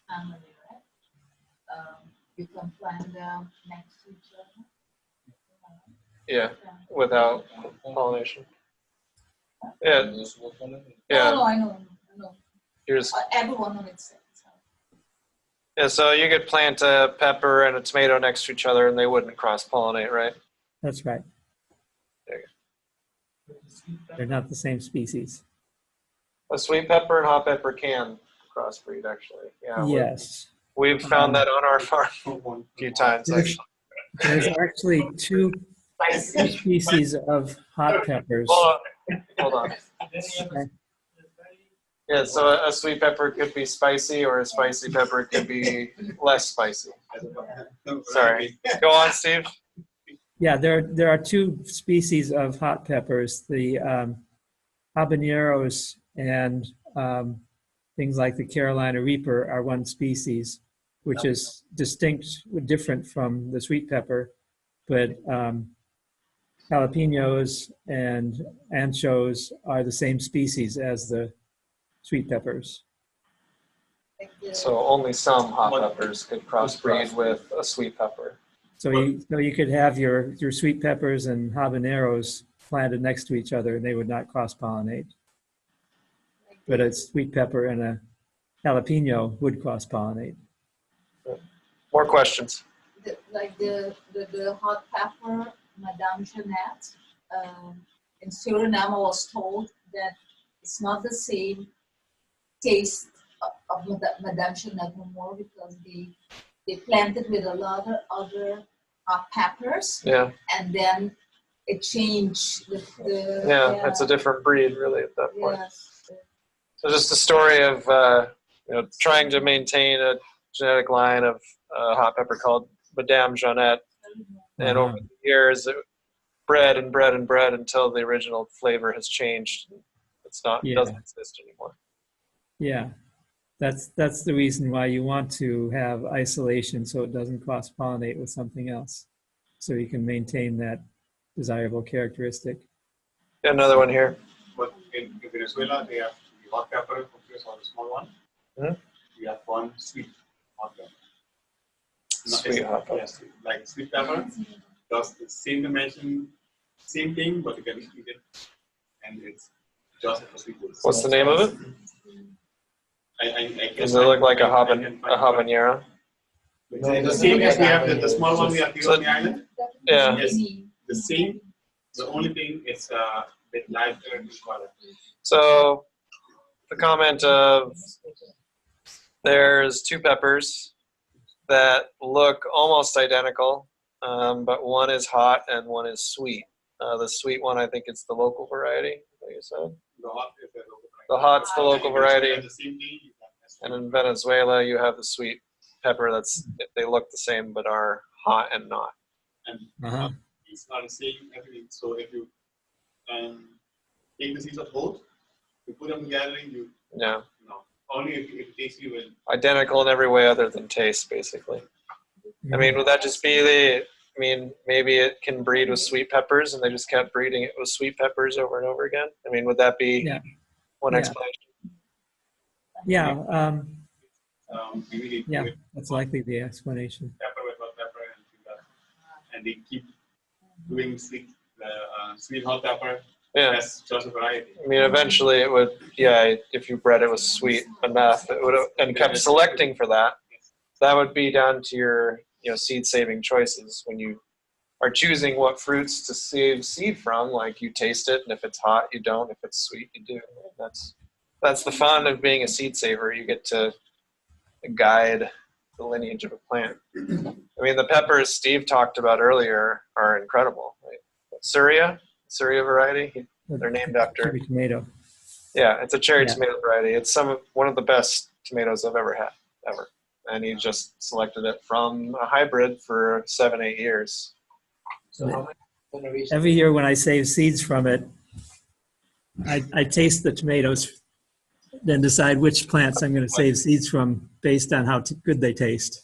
family, right? You can plant them next to each other. Yeah, without pollination. Yeah, Those who follow it. yeah. No, I know. You're just, Everyone on its side. yeah, so you could plant a pepper and a tomato next to each other and they wouldn't cross-pollinate, right? That's right. There you They're not the same species. A sweet pepper and hot pepper can crossbreed, actually. Yeah, Yes. we've found that on our farm a few times, actually. There's actually two species of hot peppers. Hold on. Yeah, so a sweet pepper could be spicy or a spicy pepper could be less spicy. Sorry. Go on, Steve. Yeah, there are two species of hot peppers, the habaneros and things like the Carolina Reaper are one species, which is different from the sweet pepper, but jalapenos and anchos are the same species as the sweet peppers. So only some hot peppers could crossbreed with a sweet pepper. So you could have your sweet peppers and habaneros planted next to each other and they would not cross-pollinate. But a sweet pepper and a jalapeno would cross-pollinate. More questions? The hot pepper, Madame Jeanette, in Suriname, I was told that it's not the same taste of Madame Jeanette no more because they planted with a lot of other hot peppers. Yeah. And then it changed It's a different breed, really, at that point. Yes. So just a story of trying to maintain a genetic line of hot pepper called Madame Jeanette, and over the years, it bred and bred and bred until the original flavor has changed. It doesn't exist anymore. Yeah, that's the reason why you want to have isolation so it doesn't cross-pollinate with something else, so you can maintain that desirable characteristic. Another one here. But in Venezuela, they have the hot pepper, focus on the small one. We have one sweet hot pepper. Sweet hot pepper. Yes, like sweet pepper, does the same dimension, same thing, but you can eat it, and it's just for sweet foods. What's the name of it? I Does it look like a habanero? The same as we have the small one we have here on the island. Yeah. Yes, the same. The only thing is bit lighter in color. So the comment of there's two peppers that look almost identical, but one is hot and one is sweet. The sweet one, I think it's the local variety, like you said. The hot is the local variety. The hot's the local variety. The same thing. And in Venezuela, you have the sweet pepper that's, they look the same, but are hot and not. And Uh-huh. it's not the same everything. So if you take the seeds of both, you put them together, you Yeah. no. Only if it takes you in. Identical in every way other than taste, basically. I mean, would that just be I mean, maybe it can breed with sweet peppers and they just kept breeding it with sweet peppers over and over again? I mean, would that be Yeah. one Yeah. explanation? Yeah, You really yeah, do it that's likely the explanation. pepper with hot pepper and they keep doing sweet hot pepper. Yeah. That's just a variety. I mean, eventually it would, yeah, if you bred it with sweet enough, it would, and kept selecting for that, that would be down to your, seed saving choices. When you are choosing what fruits to save seed from, like you taste it, and if it's hot, you don't. If it's sweet, you do. That's the fun of being a seed saver. You get to guide the lineage of a plant. I mean, the peppers Steve talked about earlier are incredible. Right? Syria variety. They're named after. Cherry tomato. Yeah, it's a cherry Yeah. tomato variety. It's one of the best tomatoes I've ever had, ever. And he just selected it from a hybrid for 7-8 years. So how many generations? Every year when I save seeds from it, I taste the tomatoes, then decide which plants I'm going to save seeds from based on how good they taste.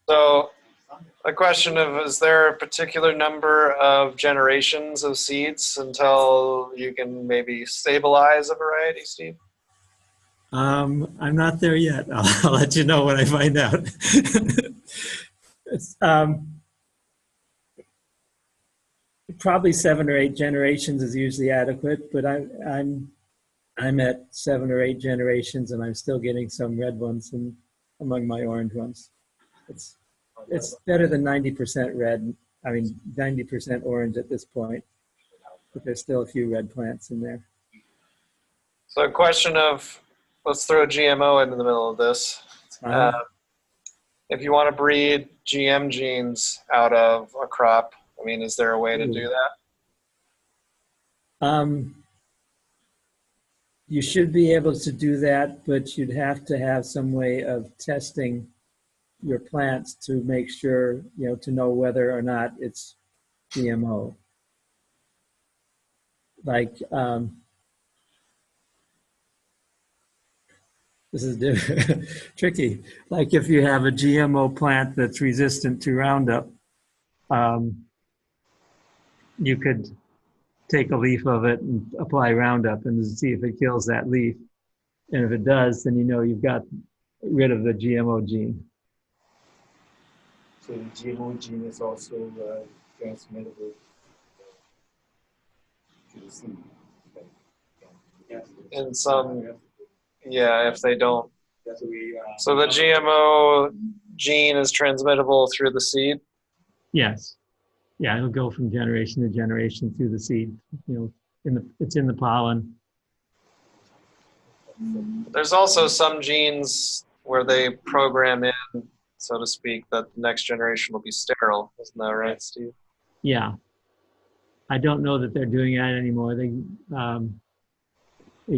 So a question of, is there a particular number of generations of seeds until you can maybe stabilize a variety, Steve? I'm not there yet. I'll let you know when I find out. It's, probably 7 or 8 generations is usually adequate, but I'm at 7 or 8 generations, and I'm still getting some red ones among my orange ones. It's better than 90% red. I mean, 90% orange at this point, but there's still a few red plants in there. So a question of, let's throw GMO into the middle of this. If you want to breed GM genes out of a crop, I mean, is there a way to do that? You should be able to do that, but you'd have to have some way of testing your plants to make sure, to know whether or not it's GMO. Like, this is tricky. Like if you have a GMO plant that's resistant to Roundup, you could take a leaf of it and apply Roundup and see if it kills that leaf. And if it does, then you've got rid of the GMO gene. So the GMO gene is also transmittable to the seed. In some, yeah, if they don't. That's what we. So the GMO gene is transmittable through the seed? Yes. Yeah, it'll go from generation to generation through the seed. It's in the pollen. There's also some genes where they program in, so to speak, that the next generation will be sterile. Isn't that right, Steve? Yeah. I don't know that they're doing that anymore. They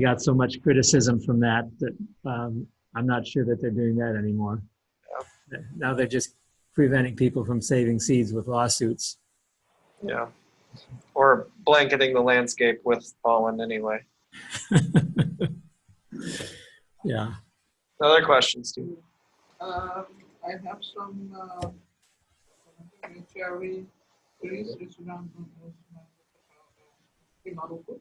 got so much criticism from that I'm not sure that they're doing that anymore. Yeah. Now they're just preventing people from saving seeds with lawsuits. Yeah. Or blanketing the landscape with pollen anyway. Yeah. Other questions, Steve? I have some cherry trees which run on Himaruku.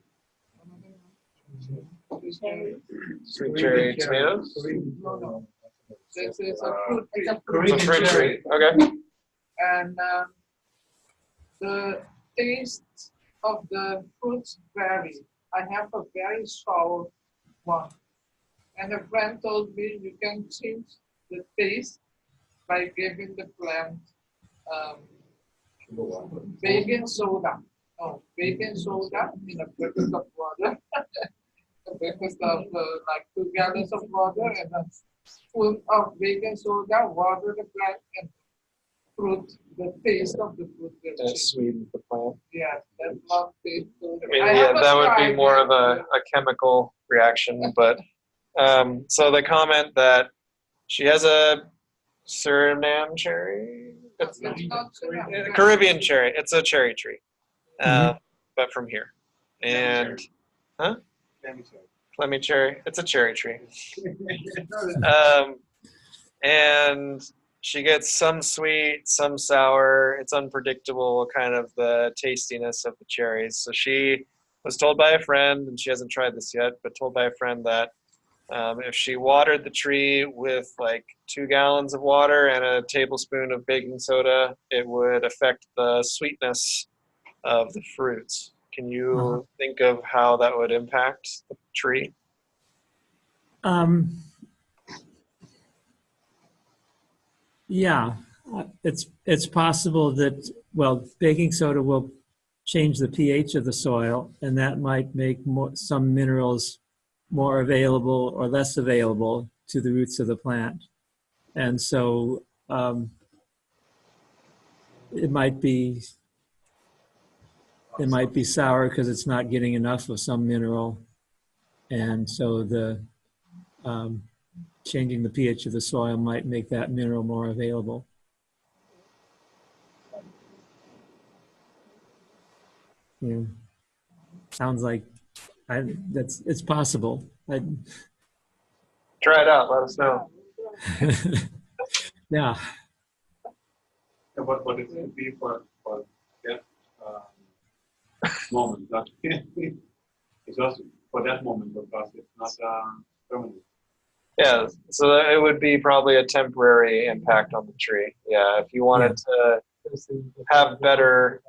Sweet cherry tomatoes? No. This is a fruit tree. It's a fruit tree. Okay. And the taste of the fruits vary. I have a very sour one. And a friend told me you can change the taste by giving the plant baking soda. Oh, baking soda in a bucket of water. A bucket of like 2 gallons of water and a spoon of baking soda, water the plant and fruit, the taste of the fruit will And change. sweeten the plant. Yeah, that's not taste good. I mean, I yeah, haven't that would be tried more it, of a chemical reaction. But so the comment that she has a Suriname cherry, It's not Suriname. Caribbean cherry. It's a cherry tree, Mhm. but from here. And Let me check. Clemmy cherry. It's a cherry tree. Uh, And she gets some sweet, some sour. It's unpredictable, kind of the tastiness of the cherries. So she was told by a friend, and she hasn't tried this yet, but told by a friend that if she watered the tree with like 2 gallons of water and a tablespoon of baking soda, it would affect the sweetness of the fruits. Can you think of how that would impact the tree? Yeah, it's possible that, well, baking soda will change the pH of the soil, and that might make some minerals more available or less available to the roots of the plant. And so it might be sour because it's not getting enough of some mineral, and so the changing the pH of the soil might make that mineral more available. Yeah. Sounds like it's possible. Try it out. Let us know. Yeah. But it would be for that moment, not it's just for that moment because it's not permanent. Yeah, so it would be probably a temporary impact on the tree. Yeah, if you wanted to have better,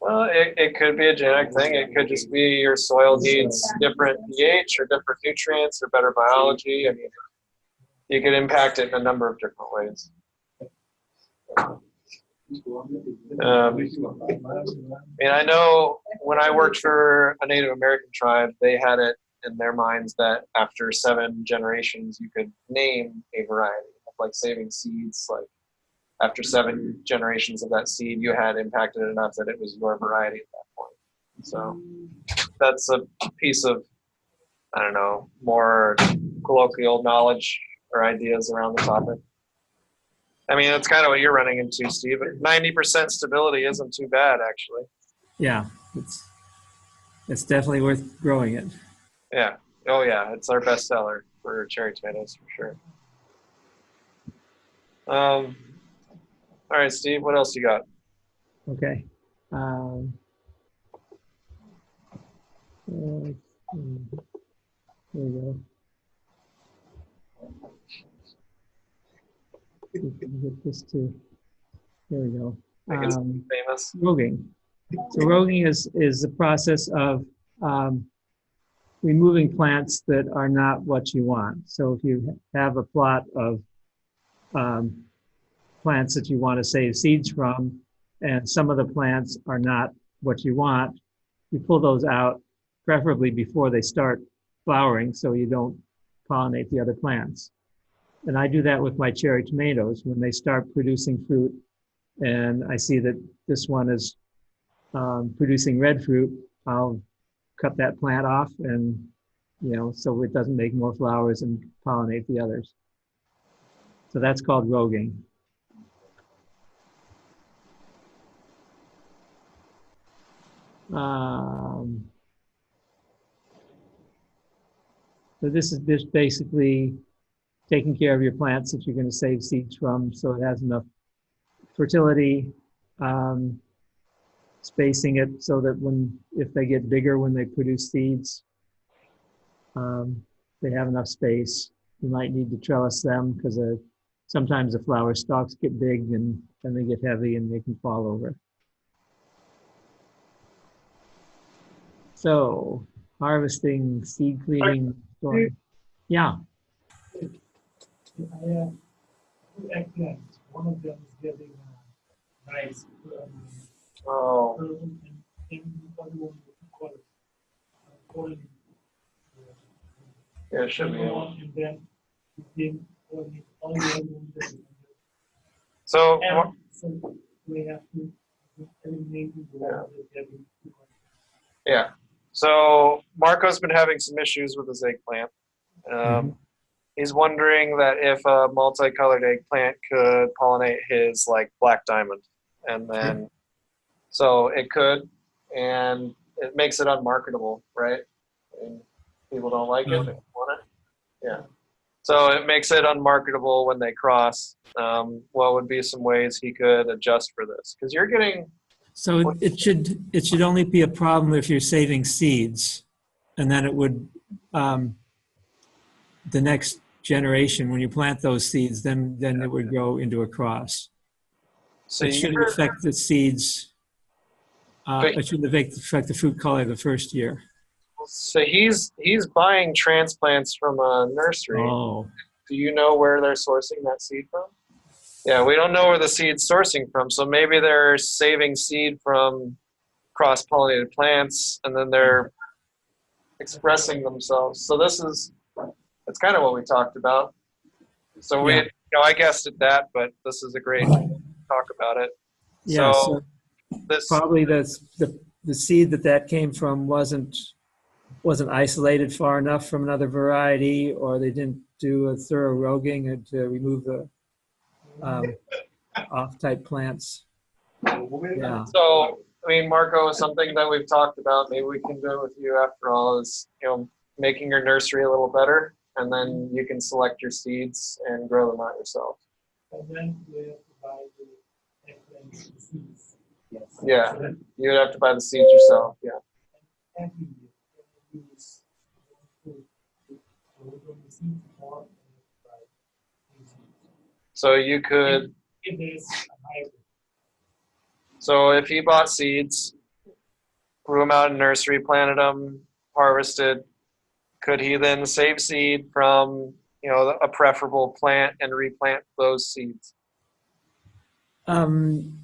well, it could be a genetic thing. It could just be your soil needs different pH or different nutrients or better biology. I mean, you could impact it in a number of different ways. I mean, I know when I worked for a Native American tribe, they had it in their minds that after 7 generations, you could name a variety, like saving seeds. Like after 7 generations of that seed, you had impacted it enough that it was your variety at that point. So that's a piece of, I don't know, more colloquial knowledge or ideas around the topic. I mean, that's kind of what you're running into, Steve. 90% stability isn't too bad, actually. Yeah, it's definitely worth growing it. Yeah. Oh, yeah. It's our best seller for cherry tomatoes, for sure. All right, Steve, what else you got? Okay. Here we go. See if we can get this to. There we go. Make it famous. Roguing. So roguing is the process of removing plants that are not what you want. So if you have a plot of plants that you want to save seeds from, and some of the plants are not what you want, you pull those out, preferably before they start flowering, so you don't pollinate the other plants. And I do that with my cherry tomatoes. When they start producing fruit, and I see that this one is producing red fruit, I'll cut that plant off, and so it doesn't make more flowers and pollinate the others. So that's called roguing. So this is just basically taking care of your plants that you're going to save seeds from, so it has enough fertility, spacing it so that if they get bigger when they produce seeds, they have enough space. You might need to trellis them because sometimes the flower stalks get big and then they get heavy and they can fall over. So harvesting, seed cleaning, storing. Yeah. I have two eggplants. One of them is getting nice Oh, purple, and the other one with two colors. Calling yeah, it should be. and then begin calling all the other ones. So, And so we have to eliminate the one that getting two colors. yeah. So Marco's been having some issues with his eggplant. He's wondering that if a multicolored eggplant could pollinate his like black diamond, and then so it could, and it makes it unmarketable, right? And people don't like it, they don't want it. Yeah. So it makes it unmarketable when they cross. What would be some ways he could adjust for this? Because you're getting So it should only be a problem if you're saving seeds, and then it would the next generation, when you plant those seeds, then it would grow into a cross. so It shouldn't affect the seeds. It shouldn't affect the fruit color the first year. So he's buying transplants from a nursery. Oh, Do you know where they're sourcing that seed from? Yeah, we don't know where the seed's sourcing from. So maybe they're saving seed from cross-pollinated plants, and then they're expressing themselves. So that's kind of what we talked about. So we, Yeah. I guessed at that, but this is a great talk about it. yeah. So So this, probably the seed that came from wasn't isolated far enough from another variety, or they didn't do a thorough roguing to remove the off-type plants. Yeah. so I mean, Marco, something that we've talked about, maybe we can do it with you after all, is making your nursery a little better, and then you can select your seeds and grow them out yourself. And then we have to buy the eggplant seeds. Yes. Yeah, you would have to buy the seeds yourself. Yeah. Every year, we use food. So we're going to seed more and buy seeds. So you could. If there's a hybrid. So if he bought seeds, grew them out in nursery, planted them, harvested, could he then save seed from a preferable plant and replant those seeds?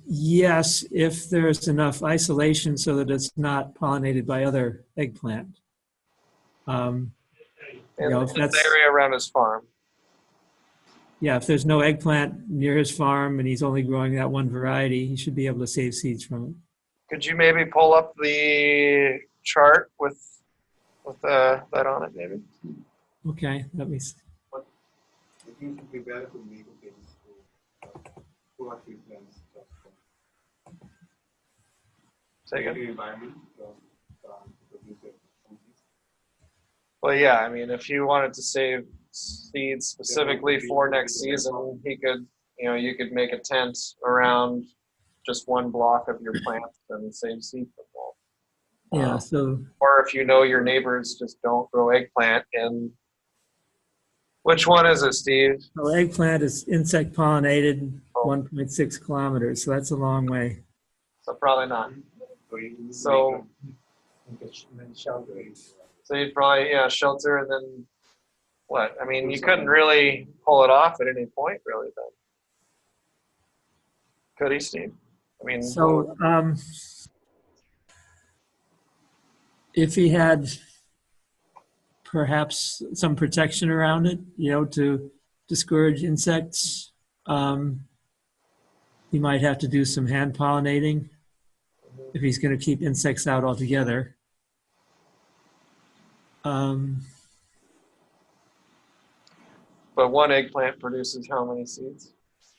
Yes, if there's enough isolation so that it's not pollinated by other eggplant. In If this that's, area around his farm. yeah, if there's no eggplant near his farm and he's only growing that one variety, he should be able to save seeds from it. Could you maybe pull up the chart with that on it, maybe? Okay, let me see. It used to be better to make things to 2 or 3 plants just for Say the again? environment to produce it. Well, yeah, I mean, if you wanted to save seeds specifically for next season, he could, you could make a tent around just one block of your plants and save seed from that. Yeah, so Or if your neighbors just don't grow eggplant in, which one is it, Steve? so eggplant is insect pollinated 1.6 kilometers, so that's a long way. So probably not. So, so you'd probably, shelter and then what? I mean, you couldn't really pull it off at any point, really, then. Could he, Steve? I mean, So if he had perhaps some protection around it, to discourage insects, he might have to do some hand pollinating if he's going to keep insects out altogether. but one eggplant produces how many seeds?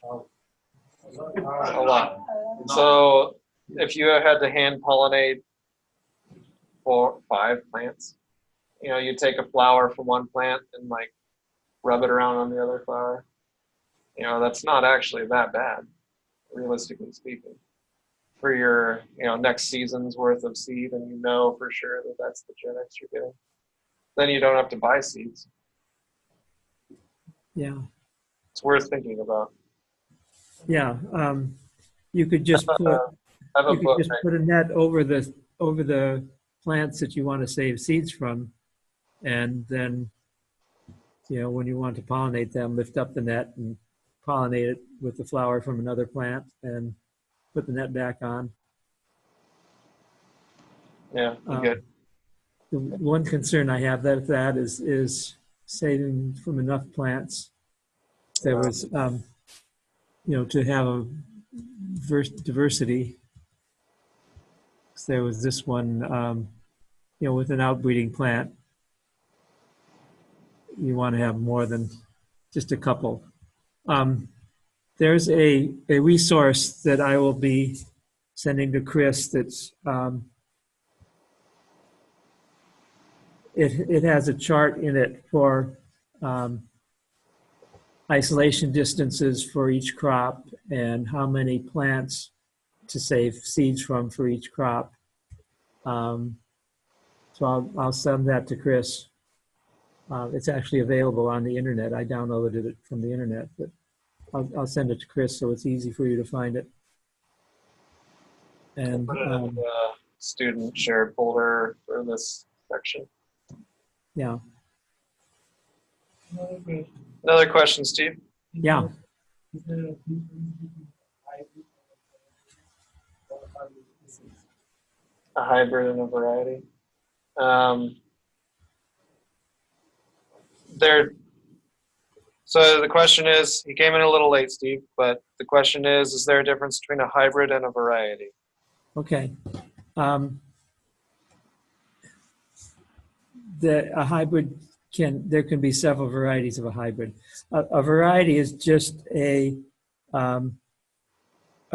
A lot. So if you had to hand pollinate 4 or 5 plants, you take a flower from one plant and like rub it around on the other flower. That's not actually that bad, realistically speaking, for your next season's worth of seed, and for sure that that's the genetics you're getting. Then you don't have to buy seeds. Yeah, It's worth thinking about. yeah. You could just put I have a book. put a net over the plants that you want to save seeds from, and then when you want to pollinate them, lift up the net and pollinate it with the flower from another plant and put the net back on. Yeah, good. The one concern I have with that is saving from enough plants. There was, to have a diversity. So there was this one, with an outbreeding plant. You want to have more than just a couple. There's a resource that I will be sending to Chris that's it has a chart in it for isolation distances for each crop and how many plants to save seeds from for each crop. So I'll send that to Chris. It's actually available on the internet. I downloaded it from the internet, but I'll send it to Chris so it's easy for you to find it. And Put it in the student shared folder for this section. yeah, Another question. Another question, Steve? yeah. Is there a difference between hybrid or hybrid disease? A hybrid and a variety. So the question is, he came in a little late, Steve, but the question is there a difference between a hybrid and a variety? Okay. A hybrid there can be several varieties of a hybrid. A variety is just a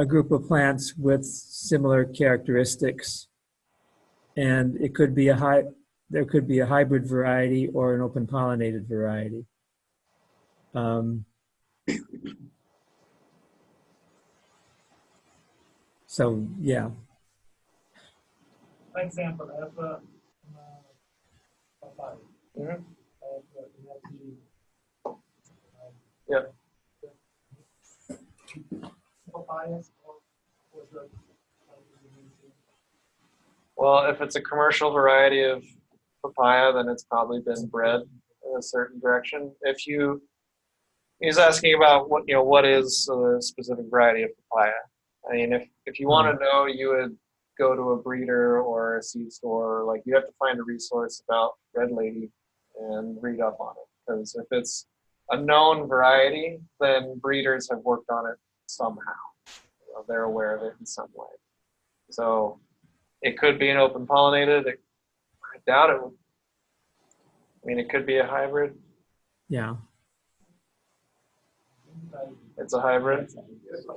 group of plants with similar characteristics, and it could be there could be a hybrid variety or an open pollinated variety. So yeah. For example, I have a papaya. Mhm. I have Yep. papayas or the Well, if it's a commercial variety of papaya, then it's probably been bred in a certain direction. He's asking about what is a specific variety of papaya. I mean, if you want to know, you would go to a breeder or a seed store. Like, you have to find a resource about Red Lady and read up on it. Because if it's a known variety, then breeders have worked on it somehow. They're aware of it in some way. So it could be an open pollinated. I doubt it would. I mean, it could be a hybrid. Yeah. It's a hybrid.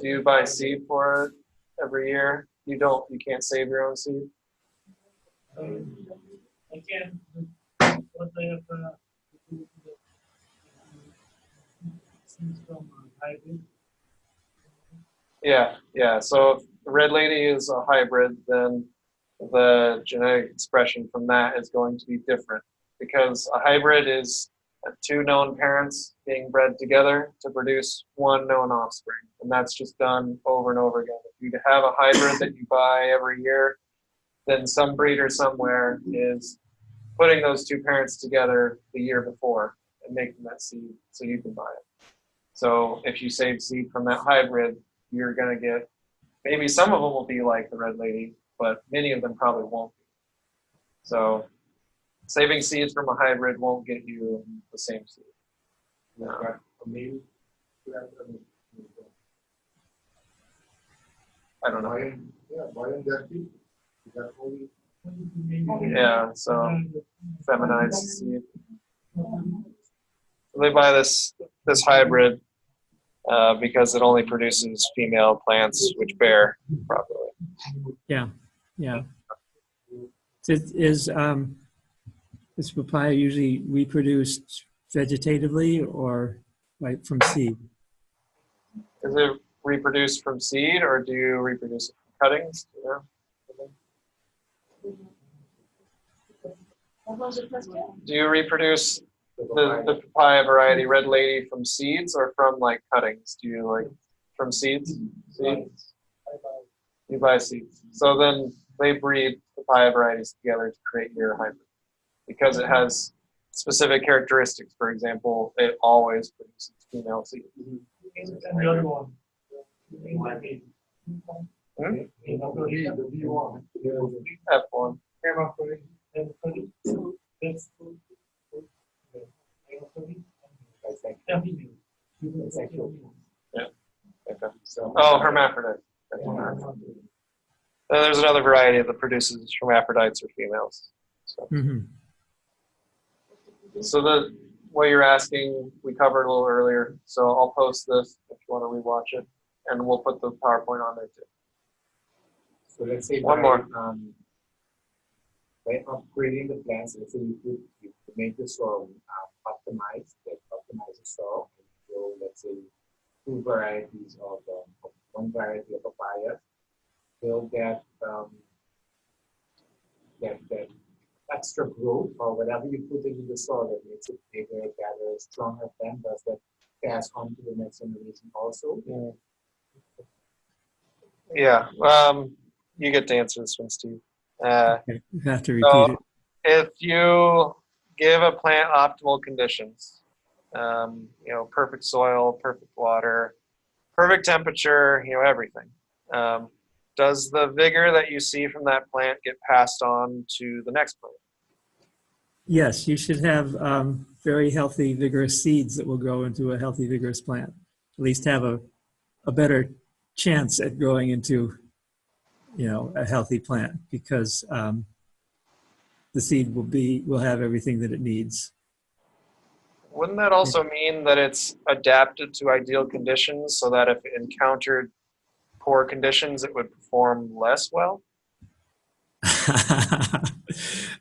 Do you buy seed for it every year? You don't. You can't save your own seed. I can what I have seeds from hybrid. Yeah. So if Red Lady is a hybrid, then the genetic expression from that is going to be different, because a hybrid is two known parents being bred together to produce one known offspring. And that's just done over and over again. If you have a hybrid that you buy every year, then some breeder somewhere is putting those two parents together the year before and making that seed so you can buy it. So if you save seed from that hybrid, you're going to get, maybe some of them will be like the Red Lady, but many of them probably won't be. So saving seeds from a hybrid won't get you the same seed. No. I don't know. Yeah, so feminized seed. They buy this hybrid because it only produces female plants which bear properly. Yeah. Is papaya usually reproduced vegetatively or like from seed? Is it reproduced from seed, or do you reproduce it from cuttings? Do you know? What was the question? Do you reproduce the papaya variety Red Lady from seeds or from like cuttings? Do you like from seeds? Seeds? You buy seeds. So then they breed papaya varieties together to create your hybrid, because it has specific characteristics. For example, it always produces female seed. And the other one. The V1. F1. Hermaphrodite. Hermaphrodite. That's good. Hermaphrodite. Female. Okay. Oh, hermaphrodite. Then there's another variety that produces hermaphrodites or females. So, Mhm. so what you're asking, we covered a little earlier. So I'll post this if you want to rewatch it, and we'll put the PowerPoint on there too. So let's say One more. By upgrading the plants, let's say you make the soil optimize the soil. And grow, let's say, two varieties of one variety of papaya. Will that extra growth or whatever you put into the soil that makes it bigger, better, stronger, then does that pass on to the next generation also? Yeah. You get to answer this one, Steve. Okay, you have to repeat So it. if you give a plant optimal conditions, perfect soil, perfect water, perfect temperature, everything, does the vigor that you see from that plant get passed on to the next plant? Yes, you should have very healthy, vigorous seeds that will grow into a healthy, vigorous plant. At least have a better chance at growing into, a healthy plant, because the seed will have everything that it needs. Wouldn't that also mean that it's adapted to ideal conditions so that if it encountered poor conditions, it would perform less well?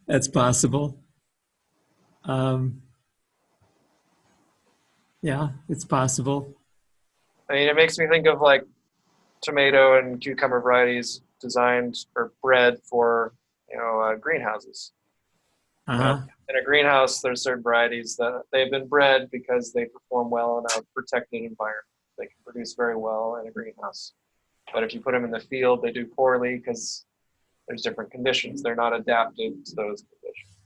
That's possible. Yeah, it's possible. I mean, it makes me think of like tomato and cucumber varieties designed or bred for, greenhouses. Uh-huh. In a greenhouse, there's certain varieties that they've been bred because they perform well in a protected environment. They can produce very well in a greenhouse. But if you put them in the field, they do poorly because there's different conditions. They're not adapted to those conditions.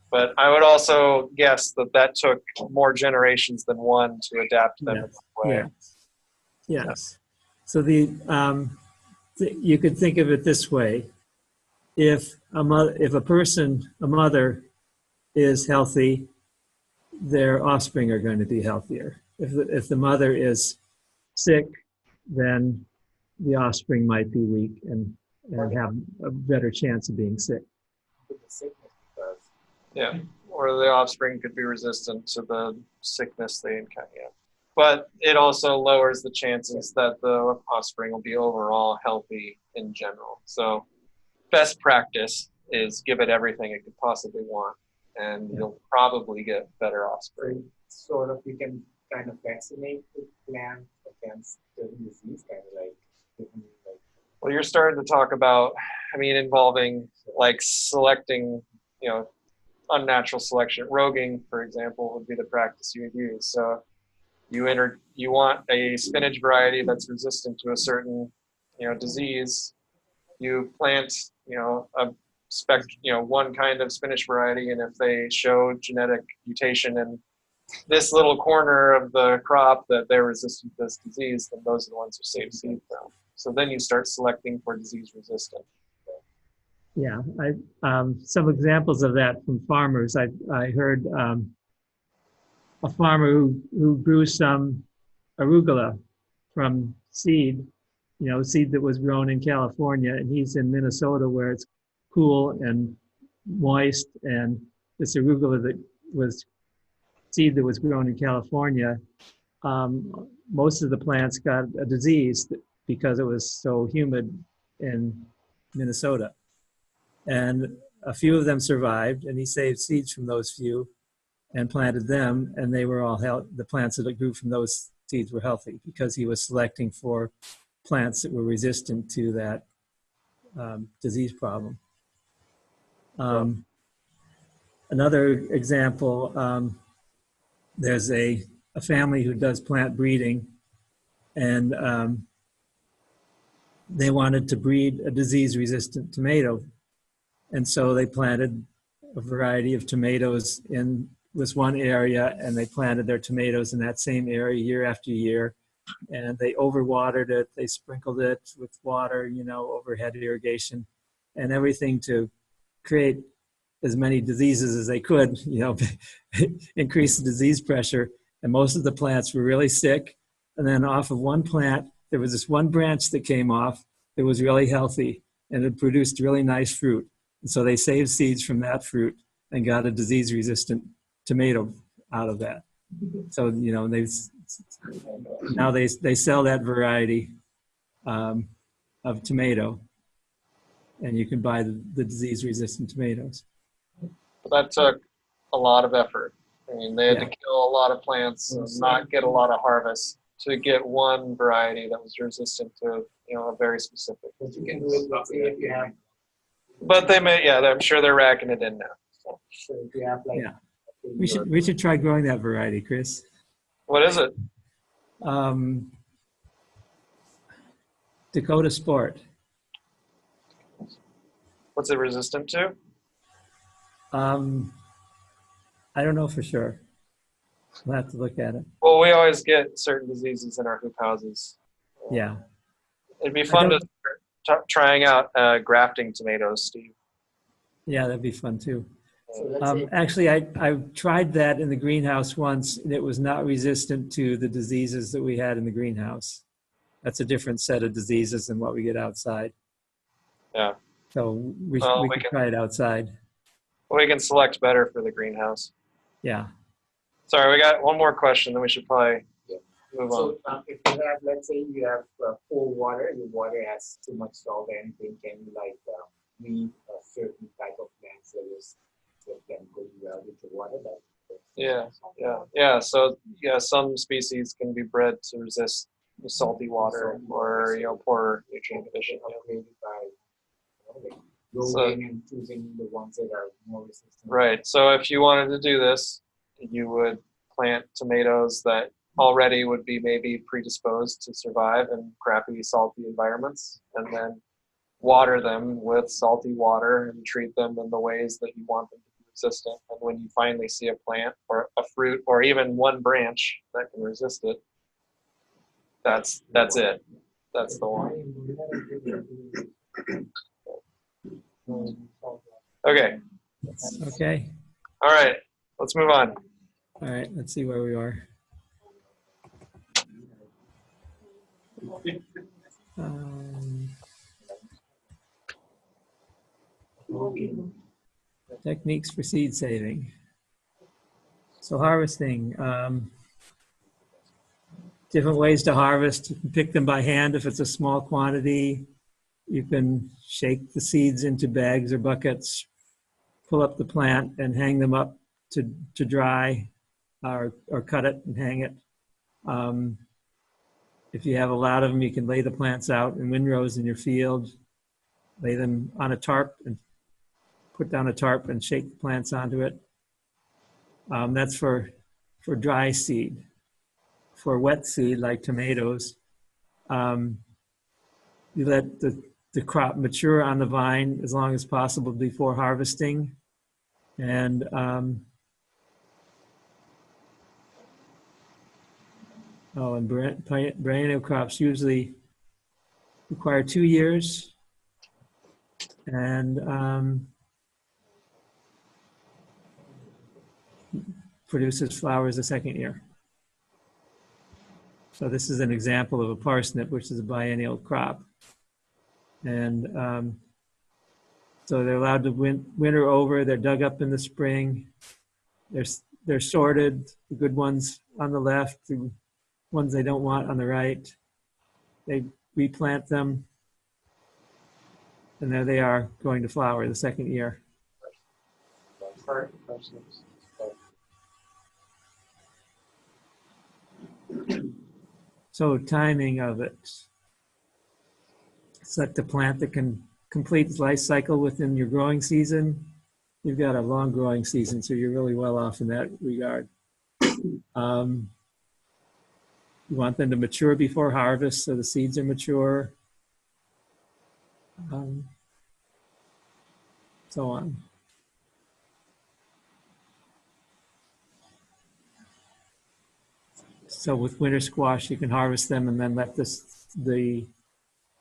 But I would also guess that took more generations than one to adapt them in that way. Yes. So you could think of it this way: if a mother is healthy, their offspring are going to be healthier. If the mother is sick, then the offspring might be weak and have a better chance of being sick. Yeah, or the offspring could be resistant to the sickness they encounter. Yeah. But it also lowers the chances that the offspring will be overall healthy in general. So best practice is give it everything it could possibly want, and you'll probably get better offspring. Sort of, you can kind of vaccinate the plant against the disease, kind of like. Well, you're starting to talk about, involving like selecting, unnatural selection. Roguing, for example, would be the practice you would use. So you want a spinach variety that's resistant to a certain, disease. You plant, one kind of spinach variety, and if they show genetic mutation in this little corner of the crop that they're resistant to this disease, then those are the ones who save seed from. So then you start selecting for disease resistant. Yeah, some examples of that from farmers. I heard a farmer who grew some arugula from seed, seed that was grown in California, and he's in Minnesota where it's cool and moist, and this arugula that was seed that was grown in California, most of the plants got a disease because it was so humid in Minnesota. And a few of them survived, and he saved seeds from those few and planted them, and they were all the plants that grew from those seeds were healthy because he was selecting for plants that were resistant to that disease problem. Another example, there's a family who does plant breeding, and they wanted to breed a disease-resistant tomato. And so they planted a variety of tomatoes in this one area, and they planted their tomatoes in that same area year after year. And they overwatered it, they sprinkled it with water, overhead irrigation, and everything to create as many diseases as they could, increase the disease pressure. And most of the plants were really sick. And then off of one plant, there was this one branch that came off that was really healthy, and it produced really nice fruit. And so they saved seeds from that fruit and got a disease-resistant tomato out of that. So, now they sell that variety of tomato, and you can buy the disease-resistant tomatoes. But that took a lot of effort. I mean, they had to kill a lot of plants and not get a lot of harvest to get one variety that was resistant to, a very specific. But you can do it, let's say, if you have, But they may, I'm sure they're racking it in now. So. so if you have like. Yeah. We should try growing that variety, Chris. What is it? Dakota Sport. What's it resistant to? I don't know for sure. We'll have to look at it. Well, we always get certain diseases in our hoop houses. Yeah. It'd be fun to start trying out grafting tomatoes, Steve. Yeah, that'd be fun too. So let's say, Actually, I tried that in the greenhouse once, and it was not resistant to the diseases that we had in the greenhouse. That's a different set of diseases than what we get outside. Yeah. So we can try it outside. We can select better for the greenhouse. Yeah. Sorry, we got one more question, then we should probably move on. so if you have, let's say you have poor water, your water has too much salt or anything, can you like weed a certain type of plants that can go well with the water? Yeah. So some species can be bred to resist salty water or poor nutrient condition. Upgraded by growing and choosing the ones that are more resistant. Right. So if you wanted to do this, you would plant tomatoes that already would be maybe predisposed to survive in crappy, salty environments, and then water them with salty water and treat them in the ways that you want them to be resistant. And when you finally see a plant or a fruit or even one branch that can resist it, that's it. That's the one. Okay. Okay. All right. Let's move on. All right. Let's see where we are. Techniques for seed saving. So harvesting. Different ways to harvest. You can pick them by hand if it's a small quantity. You can shake the seeds into bags or buckets, pull up the plant and hang them up to dry, or cut it and hang it. If you have a lot of them, you can lay the plants out in windrows in your field, lay them on a tarp and put down a tarp and shake the plants onto it. That's for dry seed. For wet seed, like tomatoes, you let the crop mature on the vine as long as possible before harvesting. And perennial crops usually require 2 years, and produces flowers the second year. So this is an example of a parsnip, which is a biennial crop. And so they're allowed to winter over. They're dug up in the spring. They're sorted, the good ones on the left, the ones they don't want on the right. They replant them, and there they are going to flower the second year. So timing of it. Select a plant that can complete its life cycle within your growing season. You've got a long growing season, so you're really well off in that regard. You want them to mature before harvest, so the seeds are mature. So on. So with winter squash, you can harvest them and then let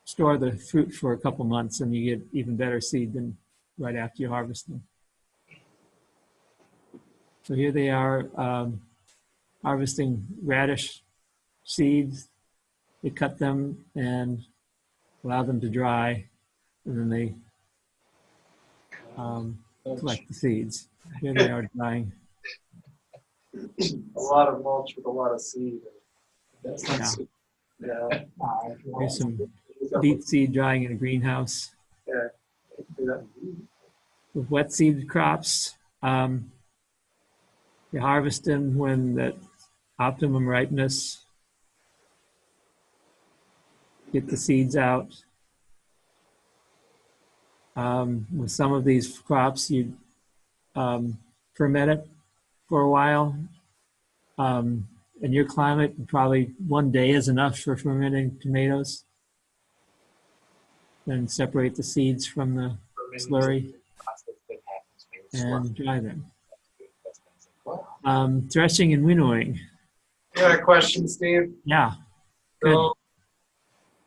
store the fruit for a couple months, and you get even better seed than right after you harvest them. So here they are harvesting radish seeds. They cut them and allow them to dry, and then they collect the seeds. Here they are drying. A lot of mulch with a lot of seed. Yeah. Yeah. Here's some beet seed drying in a greenhouse. Yeah. With wet seed crops, you harvest them when at optimum ripeness. Get the seeds out. With some of these crops, you ferment it for a while. In your climate, probably 1 day is enough for fermenting tomatoes. Then separate the seeds from the slurry and dry them. Threshing and winnowing. You got a question, Steve? Yeah. Good.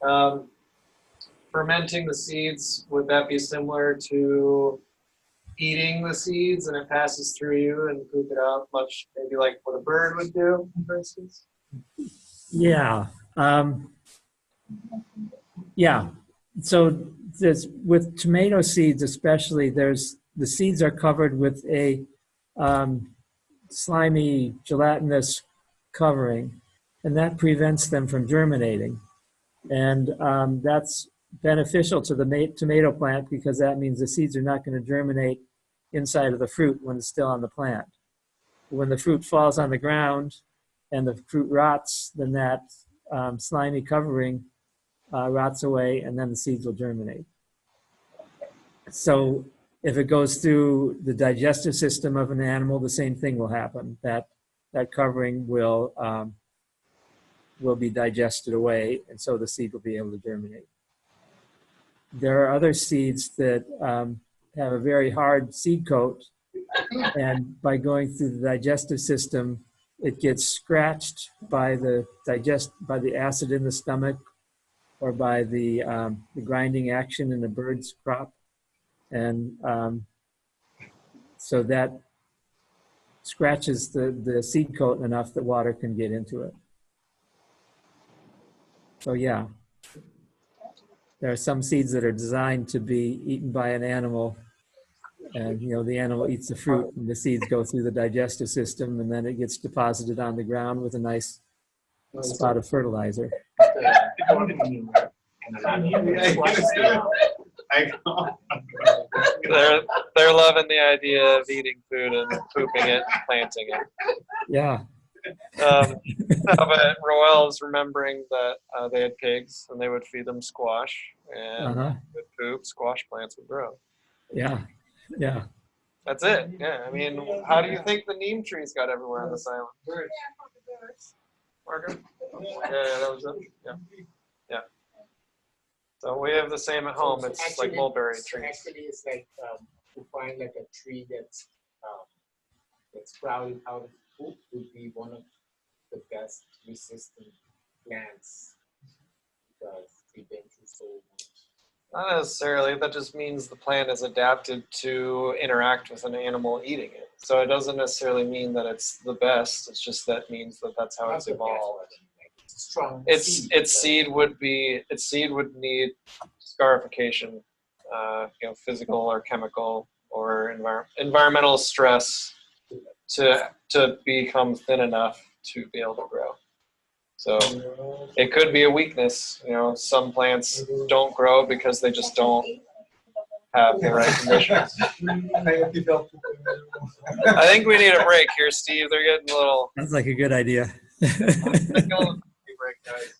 So, fermenting the seeds, would that be similar to eating the seeds and it passes through you and poop it out, much maybe like what a bird would do, for instance? Yeah. Yeah. So with tomato seeds especially, the seeds are covered with a slimy, gelatinous covering, and that prevents them from germinating. And that's beneficial to the tomato plant because that means the seeds are not going to germinate inside of the fruit when it's still on the plant. When the fruit falls on the ground and the fruit rots, then that slimy covering rots away and then the seeds will germinate. So if it goes through the digestive system of an animal, the same thing will happen. That covering will be digested away, and so the seed will be able to germinate. There are other seeds that have a very hard seed coat, and by going through the digestive system, it gets scratched by the acid in the stomach or by the grinding action in the bird's crop. And so that scratches the seed coat enough that water can get into it. So yeah, there are some seeds that are designed to be eaten by an animal, and the animal eats the fruit and the seeds go through the digestive system and then it gets deposited on the ground with a nice spot of fertilizer. They're loving the idea of eating food and pooping it, and planting it. Yeah. But Roel's remembering that they had pigs and they would feed them squash, and with poop, squash plants would grow. Yeah. Yeah. That's it. Yeah. I mean, how do you think the neem trees got everywhere on this island? Margaret? Yeah, that was it. Yeah. Yeah. So we have the same at home. It's actually, like mulberry trees. Actually, it's like to find like a tree that's sprouted out of poop would be one of the best resistant plants because they've been through so much. Not necessarily. That just means the plant is adapted to interact with an animal eating it. So it doesn't necessarily mean that it's the best. It's just that means that that's how it's evolved. It's a strong Its seed would need scarification, physical or chemical or environmental stress to become thin enough to be able to grow. So it could be a weakness. Some plants don't grow because they just don't have the right conditions. I think we need a break here, Steve. They're getting a little. Sounds like a good idea. Break, guys.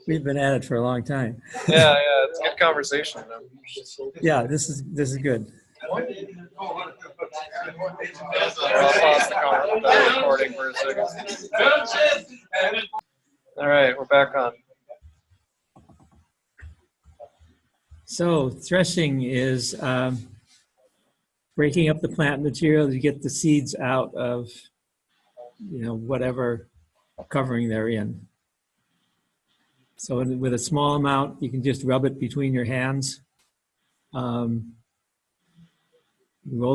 We've been at it for a long time. Yeah, it's a good conversation. Yeah, this is good. I'll pause the recording for a second. All right, we're back on. So threshing is breaking up the plant material to get the seeds out of, whatever covering they're in. So with a small amount, you can just rub it between your hands. Roll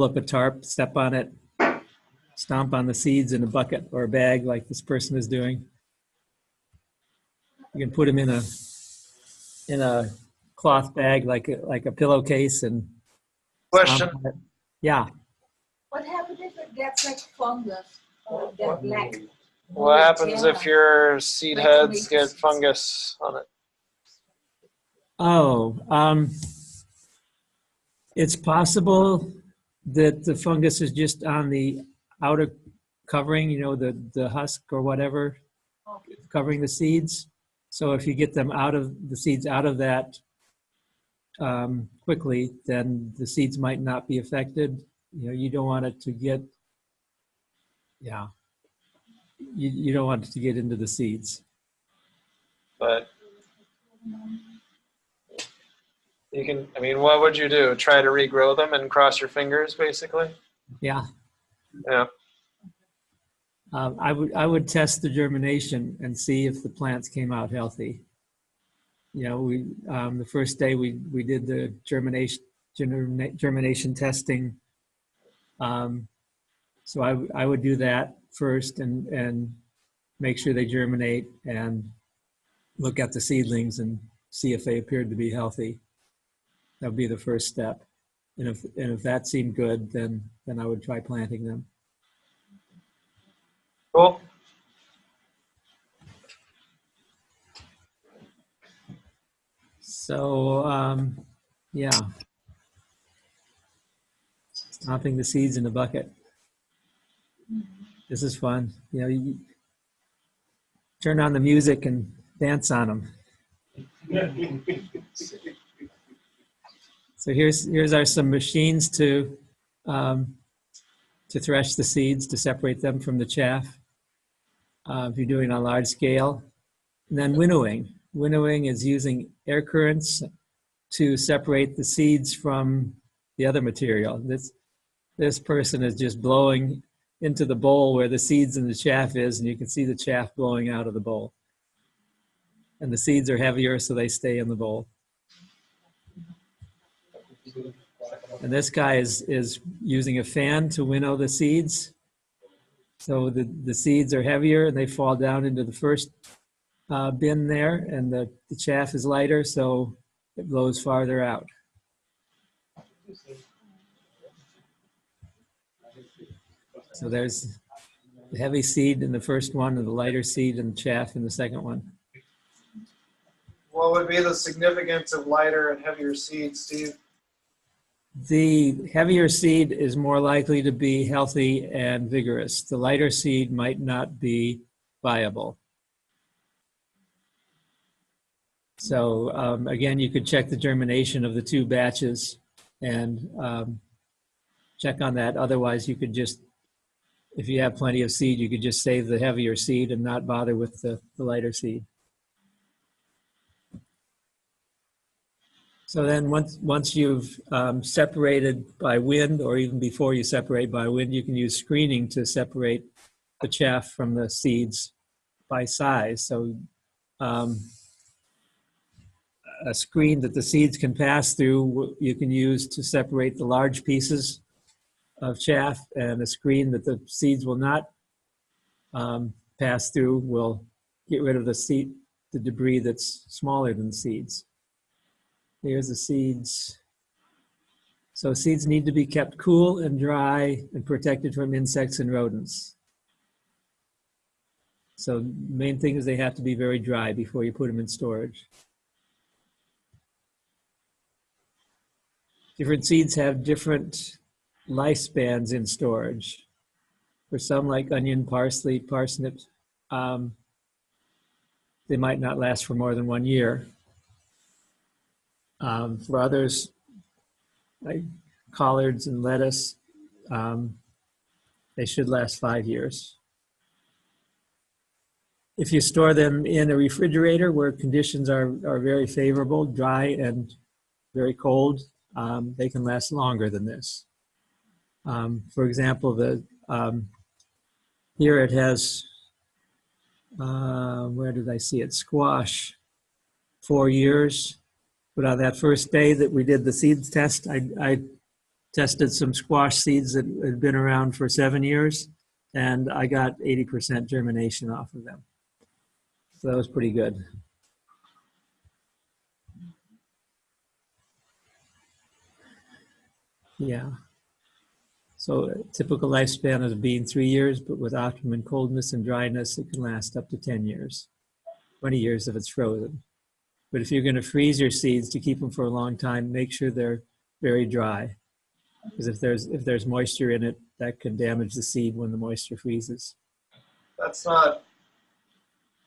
up a tarp, step on it, stomp on the seeds in a bucket or a bag like this person is doing. You can put them in a cloth bag like a pillowcase and Question. stomp on it. Yeah. What happens if it gets like fungus or get black? What happens if your seed Like heads get tomatoes. fungus on it? Oh, it's possible that the fungus is just on the outer covering, the husk or whatever, Okay. covering the seeds. So if you get them the seeds out of that quickly, then the seeds might not be affected. You don't want it to get, you don't want it to get into the seeds. But you can, what would you do? Try to regrow them and cross your fingers, basically? Yeah. Yeah. I would test the germination and see if the plants came out healthy. We the first day we did the germination testing. So I would do that first and make sure they germinate and look at the seedlings and see if they appeared to be healthy. That would be the first step. And if that seemed good, then I would try planting them. Cool. So, yeah. Stomping the seeds in the bucket. This is fun. You turn on the music and dance on them. So here's some machines to thresh the seeds, to separate them from the chaff. If you're doing on a large scale. And then winnowing. Winnowing is using air currents to separate the seeds from the other material. This person is just blowing into the bowl where the seeds and the chaff is, and you can see the chaff blowing out of the bowl. And the seeds are heavier, so they stay in the bowl. And this guy is using a fan to winnow the seeds. So the seeds are heavier and they fall down into the first bin there, and the chaff is lighter, so it blows farther out. So there's the heavy seed in the first one and the lighter seed and chaff in the second one. What would be the significance of lighter and heavier seeds, Steve? The heavier seed is more likely to be healthy and vigorous. The lighter seed might not be viable. So again, you could check the germination of the two batches and check on that. Otherwise, you could just, if you have plenty of seed, you could just save the heavier seed and not bother with the lighter seed. So then once you've separated by wind, or even before you separate by wind, you can use screening to separate the chaff from the seeds by size. So a screen that the seeds can pass through, you can use to separate the large pieces of chaff, and a screen that the seeds will not pass through will get rid of the debris that's smaller than the seeds. Here's the seeds. So seeds need to be kept cool and dry and protected from insects and rodents. So the main thing is they have to be very dry before you put them in storage. Different seeds have different lifespans in storage. For some, like onion, parsley, parsnips, they might not last for more than 1 year. For others, like collards and lettuce, they should last 5 years. If you store them in a refrigerator where conditions are very favorable, dry and very cold, they can last longer than this. For example, here it has, where did I see it? Squash, 4 years. But on that first day that we did the seeds test, I tested some squash seeds that had been around for 7 years, and I got 80% germination off of them. So that was pretty good. Yeah. So a typical lifespan of a bean 3 years, but with optimum coldness and dryness, it can last up to 10 years, 20 years if it's frozen. But if you're going to freeze your seeds to keep them for a long time, make sure they're very dry. Because if there's moisture in it, that can damage the seed when the moisture freezes. That's not,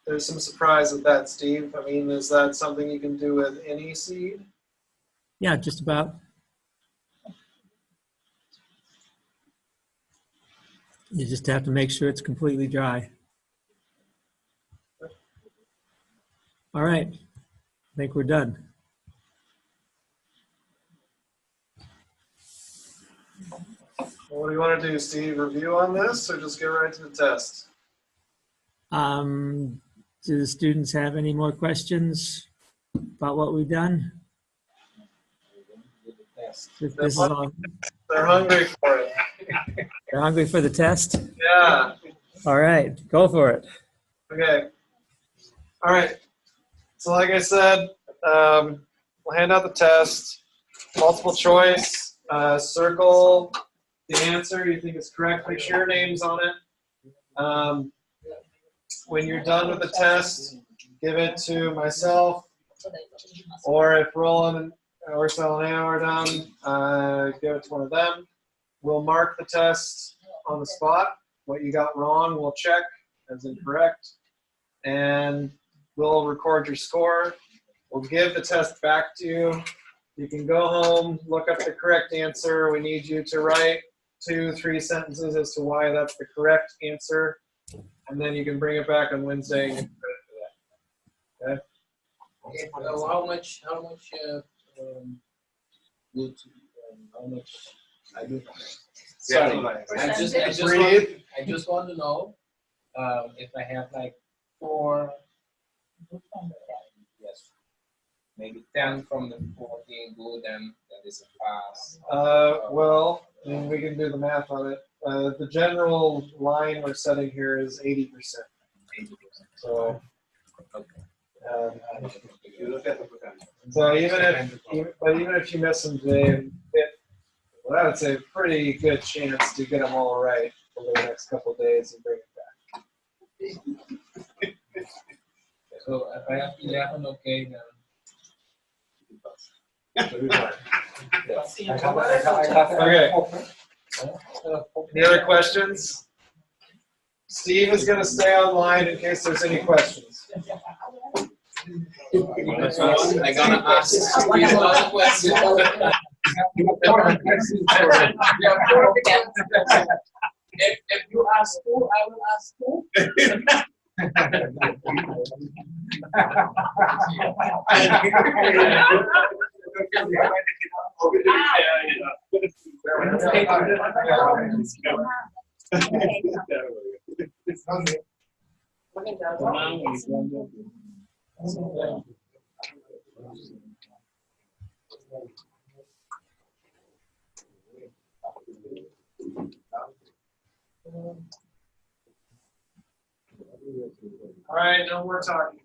there's some surprise with that, Steve. I mean, is that something you can do with any seed? Yeah, just about. You just have to make sure it's completely dry. All right, I think we're done. What do you want to do, Steve? Review on this or just get right to the test? Do the students have any more questions about what we've done? This is all, They're hungry for it. they're hungry for the test? Yeah. All right, go for it. Okay. All right. So like I said, we'll hand out the test. Multiple choice. Circle the answer you think is correct. Make sure your name's on it. When you're done with the test, give it to myself, or if Roland or Selena are done, give it to one of them. We'll mark the test on the spot. What you got wrong, we'll check as incorrect, and we'll record your score. We'll give the test back to you. You can go home, look up the correct answer. We need you to write 2-3 sentences as to why that's the correct answer, and then you can bring it back on Wednesday and get credit for that. Okay? How much good, how much I do? Sorry, I just want to know if I have like 4, yes, maybe 10 from the 14 good, and that is a pass. Well, and we can do the math on it. The general line we're setting here is 80%. 80%. So, You look at the so even if you miss them today, well, I would say a pretty good chance to get them all right over the next couple of days and bring it back. So if I have 11, okay, then. Okay. Any other questions? Steve is going to stay online in case there's any questions. I'm gonna ask you another question. If you ask 2, I will ask 2. All right, no more talking.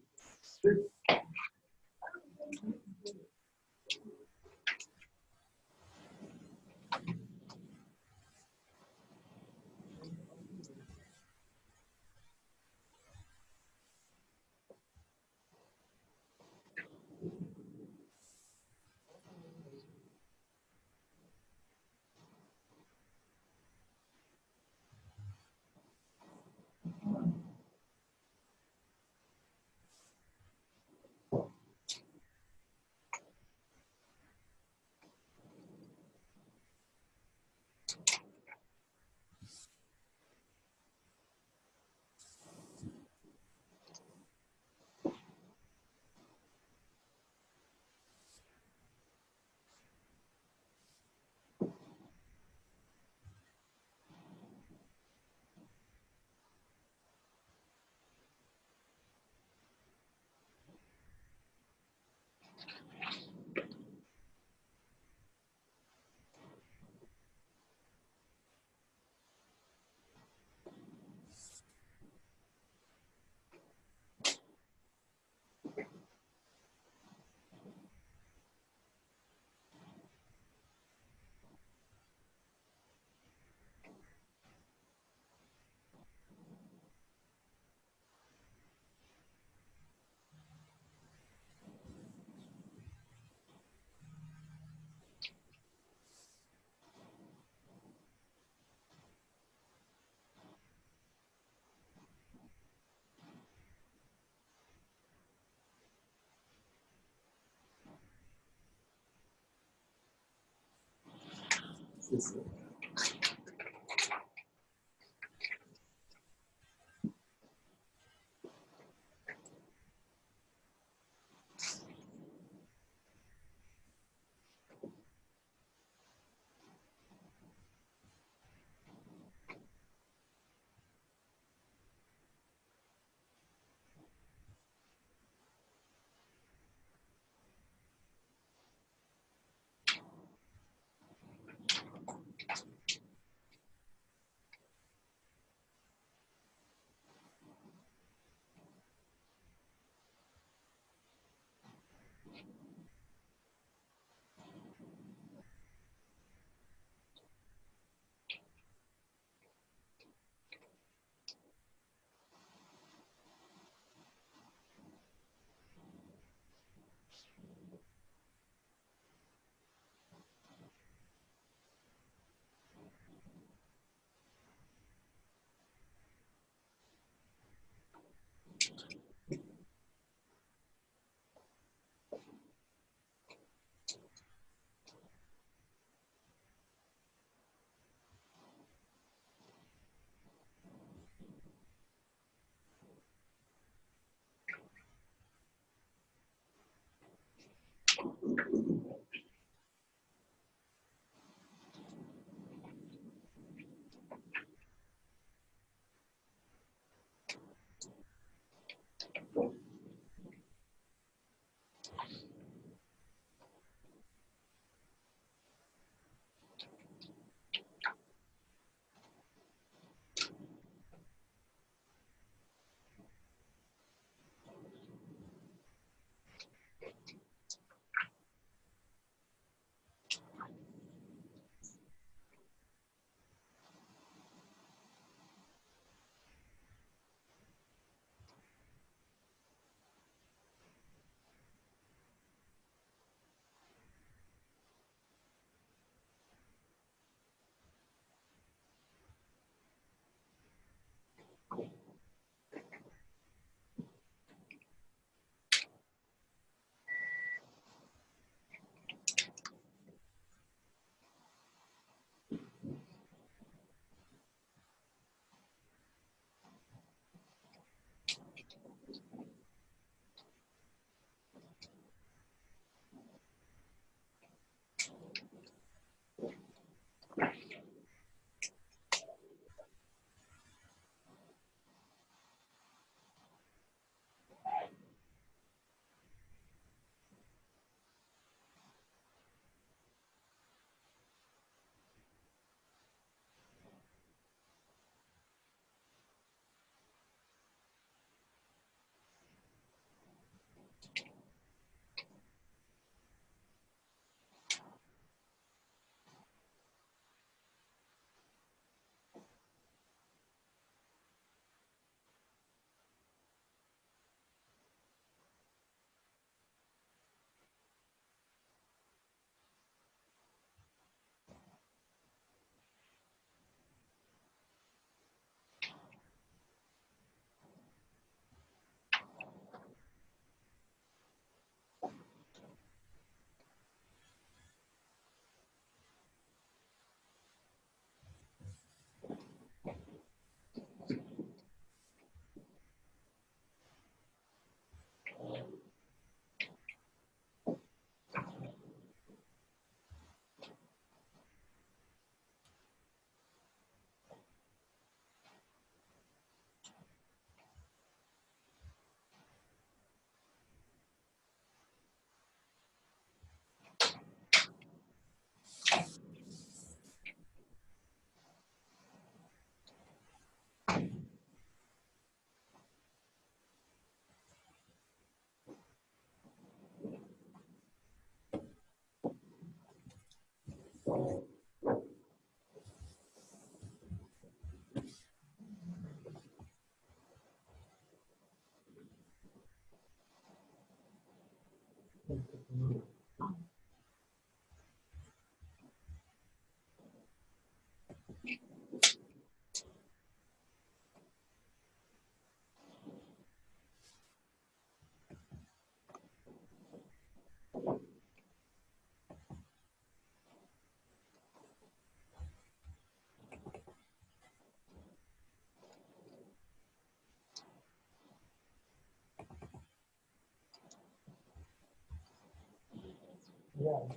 Oh,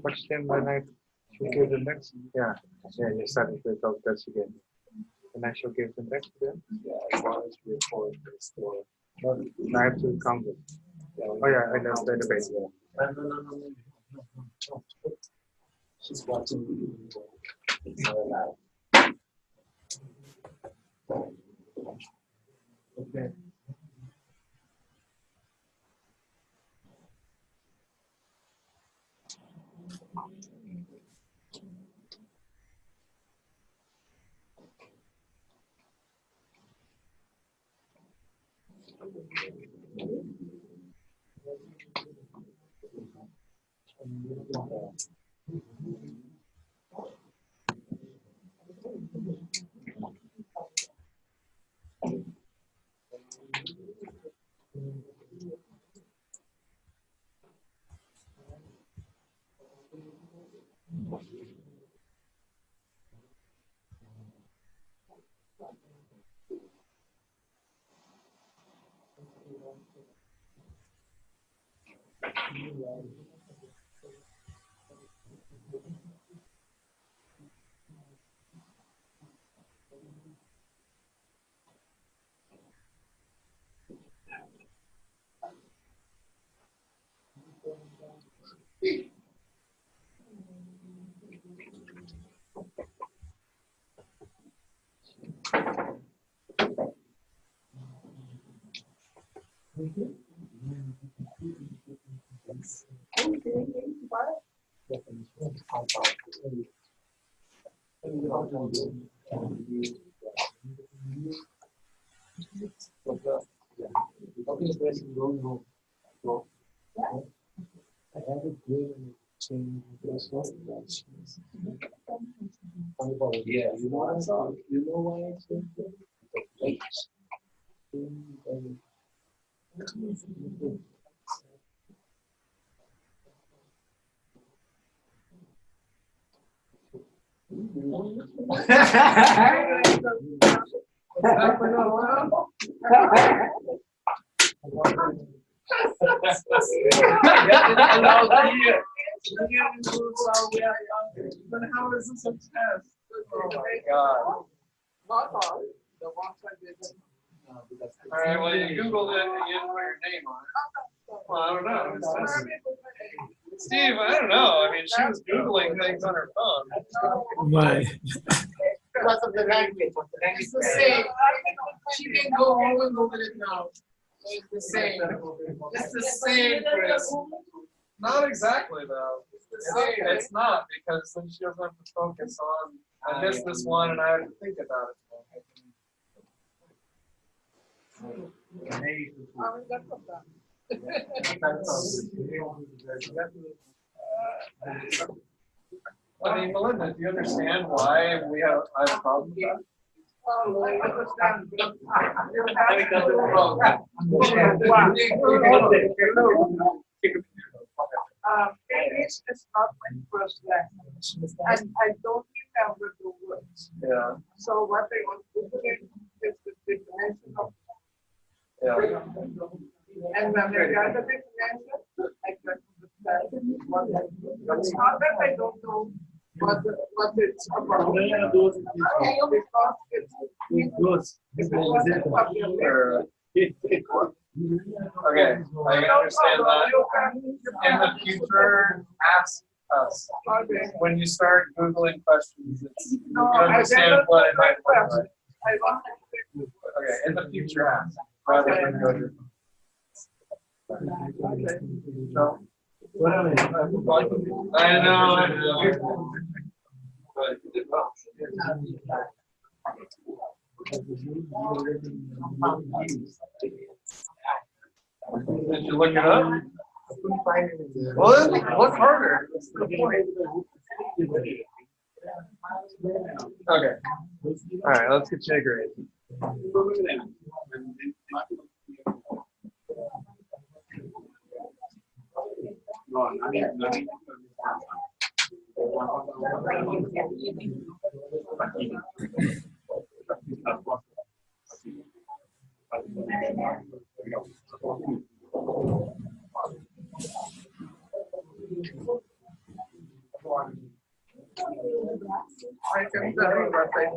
Watch them when I showcase the next. Yeah, you started to talk that again. Can I showcase the next then? Yeah, as long as we record this story. I have to count it. Oh yeah, I know the debate. No. She's watching the it's not allowed. Okay. Yeah, you know what? You know why it's But how is this a test? Oh my God. Not all, the ones I did. All right, well, you Googled it and you didn't put your name on it. Well, I don't know. It's just- Steve, I don't know. I mean, she was Googling things on her phone. My, because of the language. It's the same. She can go home and Google it now. It's the same. It's the same, Chris. Not exactly, though. It's the same. It's not, because then she doesn't have to focus on, I missed this one and I have to think about it. I mean, that's not bad. I mean, Melinda, do you understand why I have a problem with that? Oh, I understand. You I think that's wrong. English is not my first language, and I don't remember the words. Yeah, So what I want to do is the definition of. yeah. And when I got the definition, I can understand what I do. But it's not that I don't know what it's about. Because Okay, I understand that. In the future, ask us. When you start Googling questions, you understand what it might look like. Okay, in the future, ask. Rather than go to. So, I know. Did you look it up? Well, then look harder. That's the point. Okay. All right, let's get you a grade. I can tell you what I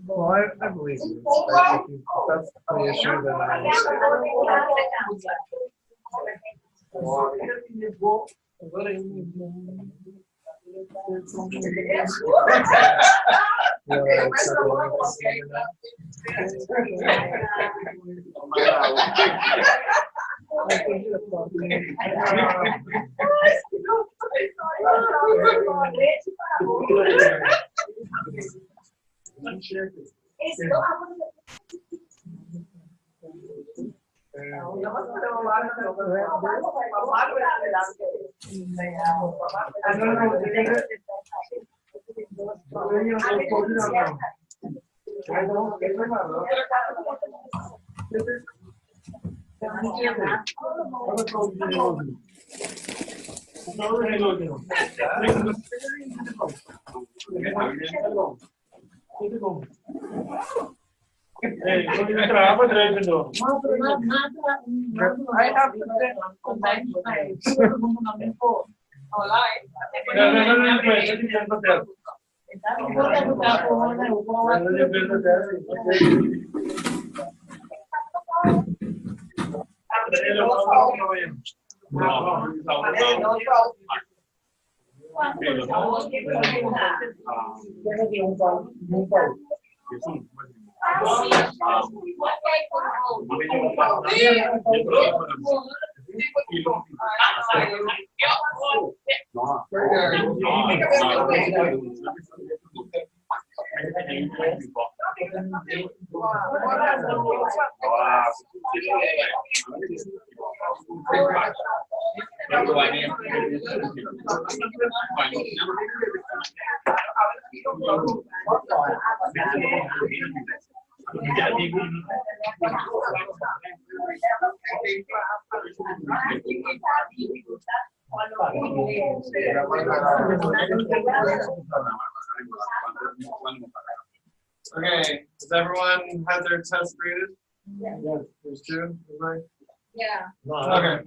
Well, I believe you. I think that's the issue that I have to combine my Okay, has everyone had their test graded? Yes. There's two, everybody? Yeah. Okay.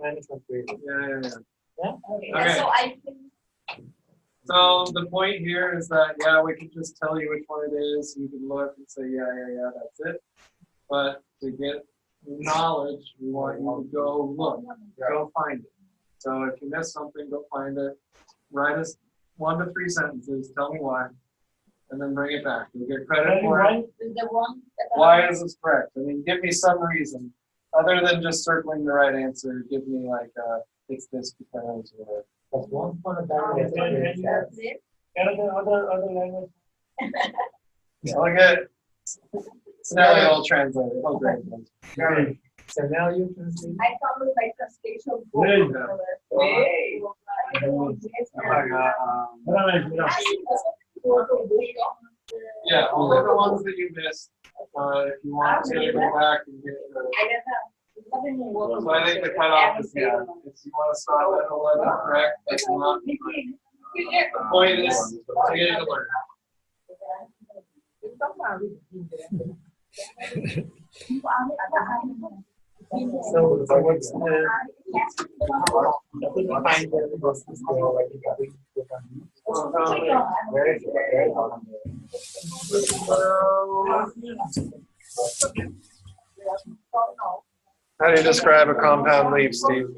Yeah. Okay. So I think. So the point here is that, yeah, we can just tell you which one it is. You can look and say, yeah, that's it. But to get knowledge, we want you to go look, go find it. So if you miss something, go find it. Write us 1 to 3 sentences, tell me why, and then bring it back. You'll get credit for it. The one that Why is this correct? I mean, give me some reason. Other than just circling the right answer, give me like, it's this because, or. That's one for the guy. That's it. Other language. Look at scenario translator. Oh, great. So now you can see. I found my translation book. There you go. Yeah, only the ones that you missed. If you want to go back and get so I think the cutoff is, yeah, if you want to stop at 11, correct, that's not. The point is to get to learn. So what's the where is How do you describe a compound leaf, Steve?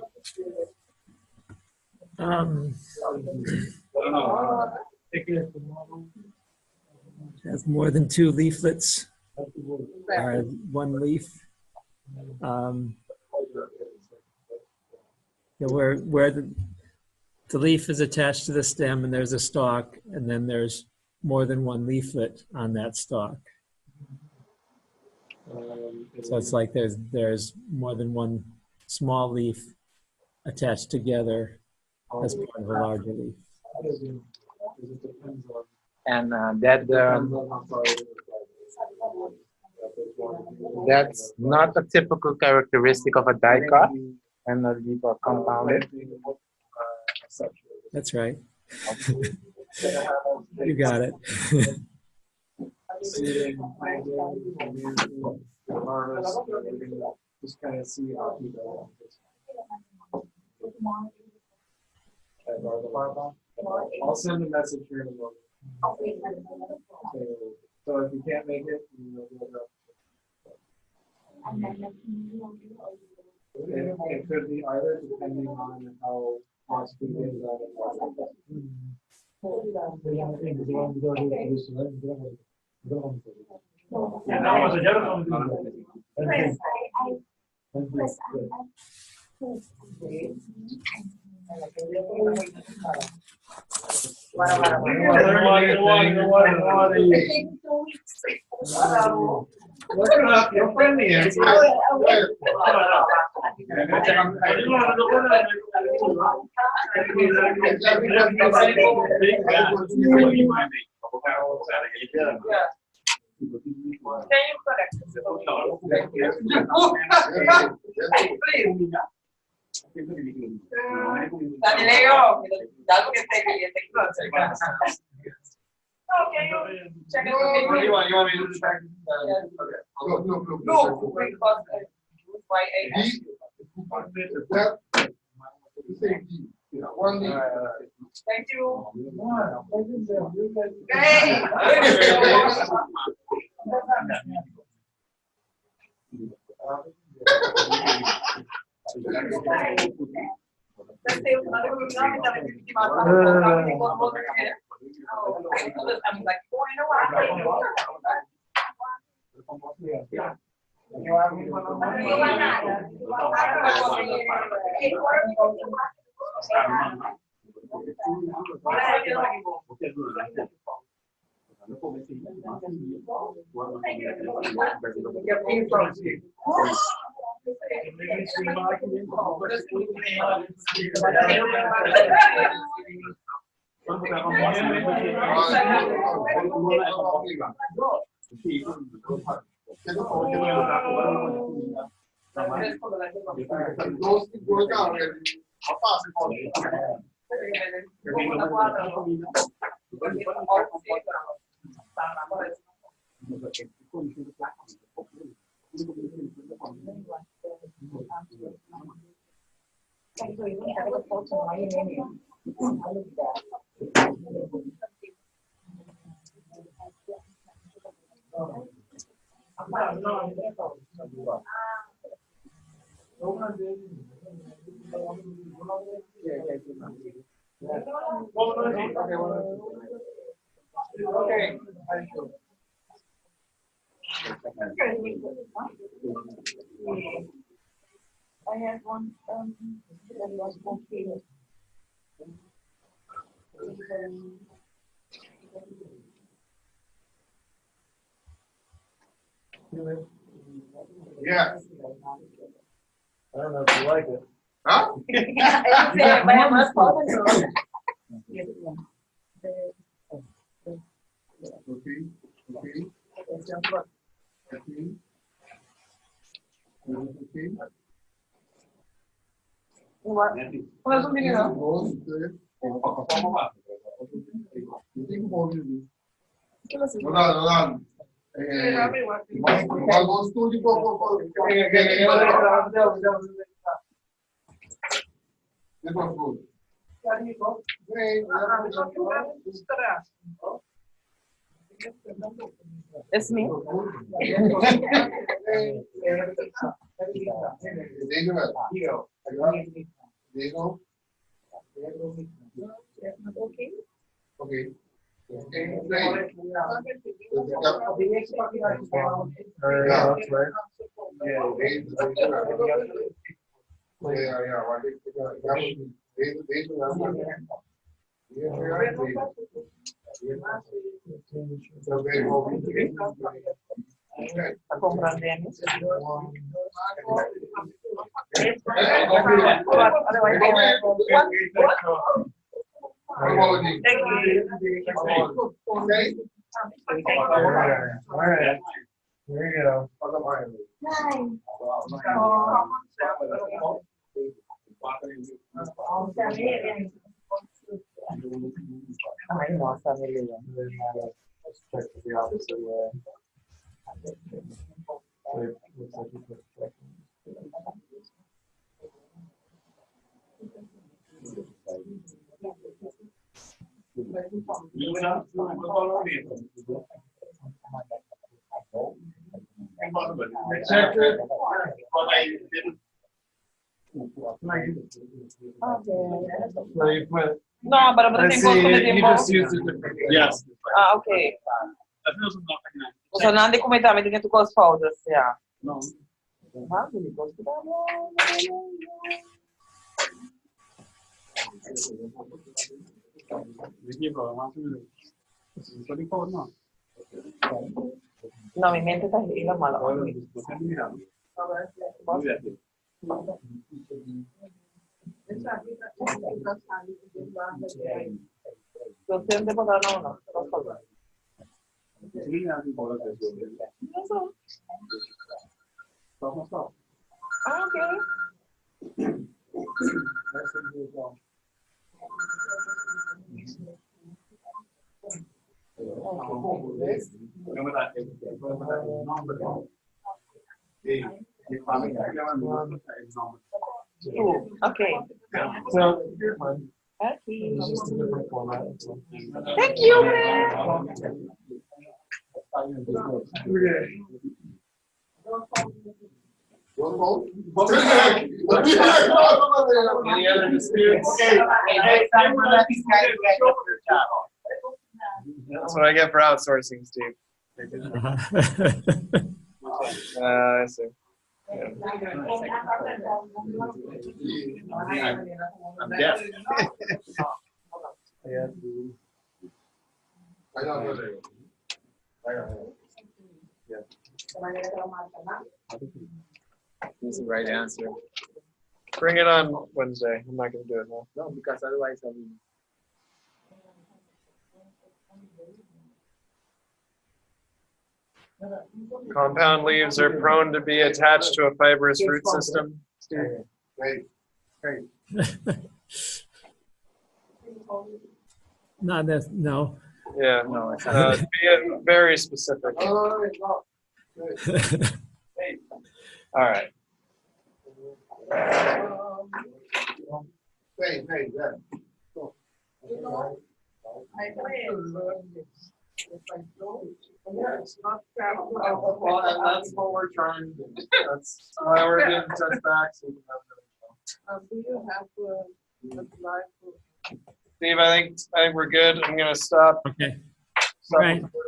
Has more than 2 leaflets or 1 leaf. Where the leaf is attached to the stem and there's a stalk, and then there's more than 1 leaflet on that stalk. So it's like there's more than 1 small leaf attached together as part of a larger leaf. And that's not a typical characteristic of a dicot and a leaf are compounded. That's right. You got it. Just kind of see how people. I'll send a message here in a moment. So if you can't make it, it could be either depending on how much we get that. Look it up, you'll find the answer. Check it You want me to check? Thank you. Okay. I had one, that was completed. Yeah. I don't know if you like it. Huh? Mas o menino. It's me. Okay. Tá comprando tênis? Alright. There you go. Ai, nossa, beleza. Let's check the opposite way. So it looks like you put it back. Check it. But I didn't. So you put. No, but I see, you just used it. Yes. Ah, okay. That feels nothing nice. So nanti kumita dito ko folders, yeah. No. Ha, hindi ko Vicky, bro, I want to. This is pretty cool, no? No, mi mente está ahí, lo malo. Yo siempre por cada uno. Ah, ok. Okay. Okay. Thank you, man. Any other disputes? That's what I get for outsourcing, Steve. I see. I'm deaf. That's the right answer. Bring it on Wednesday. I'm not going to do it now. No, because otherwise I will. Compound leaves are prone to be attached to a fibrous root system. Great. Not that, no. Yeah, No, it's be very specific. All right. I have to learn this. If I don't, it's not Well, and that's what we're trying to do. That's why we're getting touched back. So you Do you have to apply for? Steve, I think we're good. I'm gonna stop. Okay. Stop Right. recording.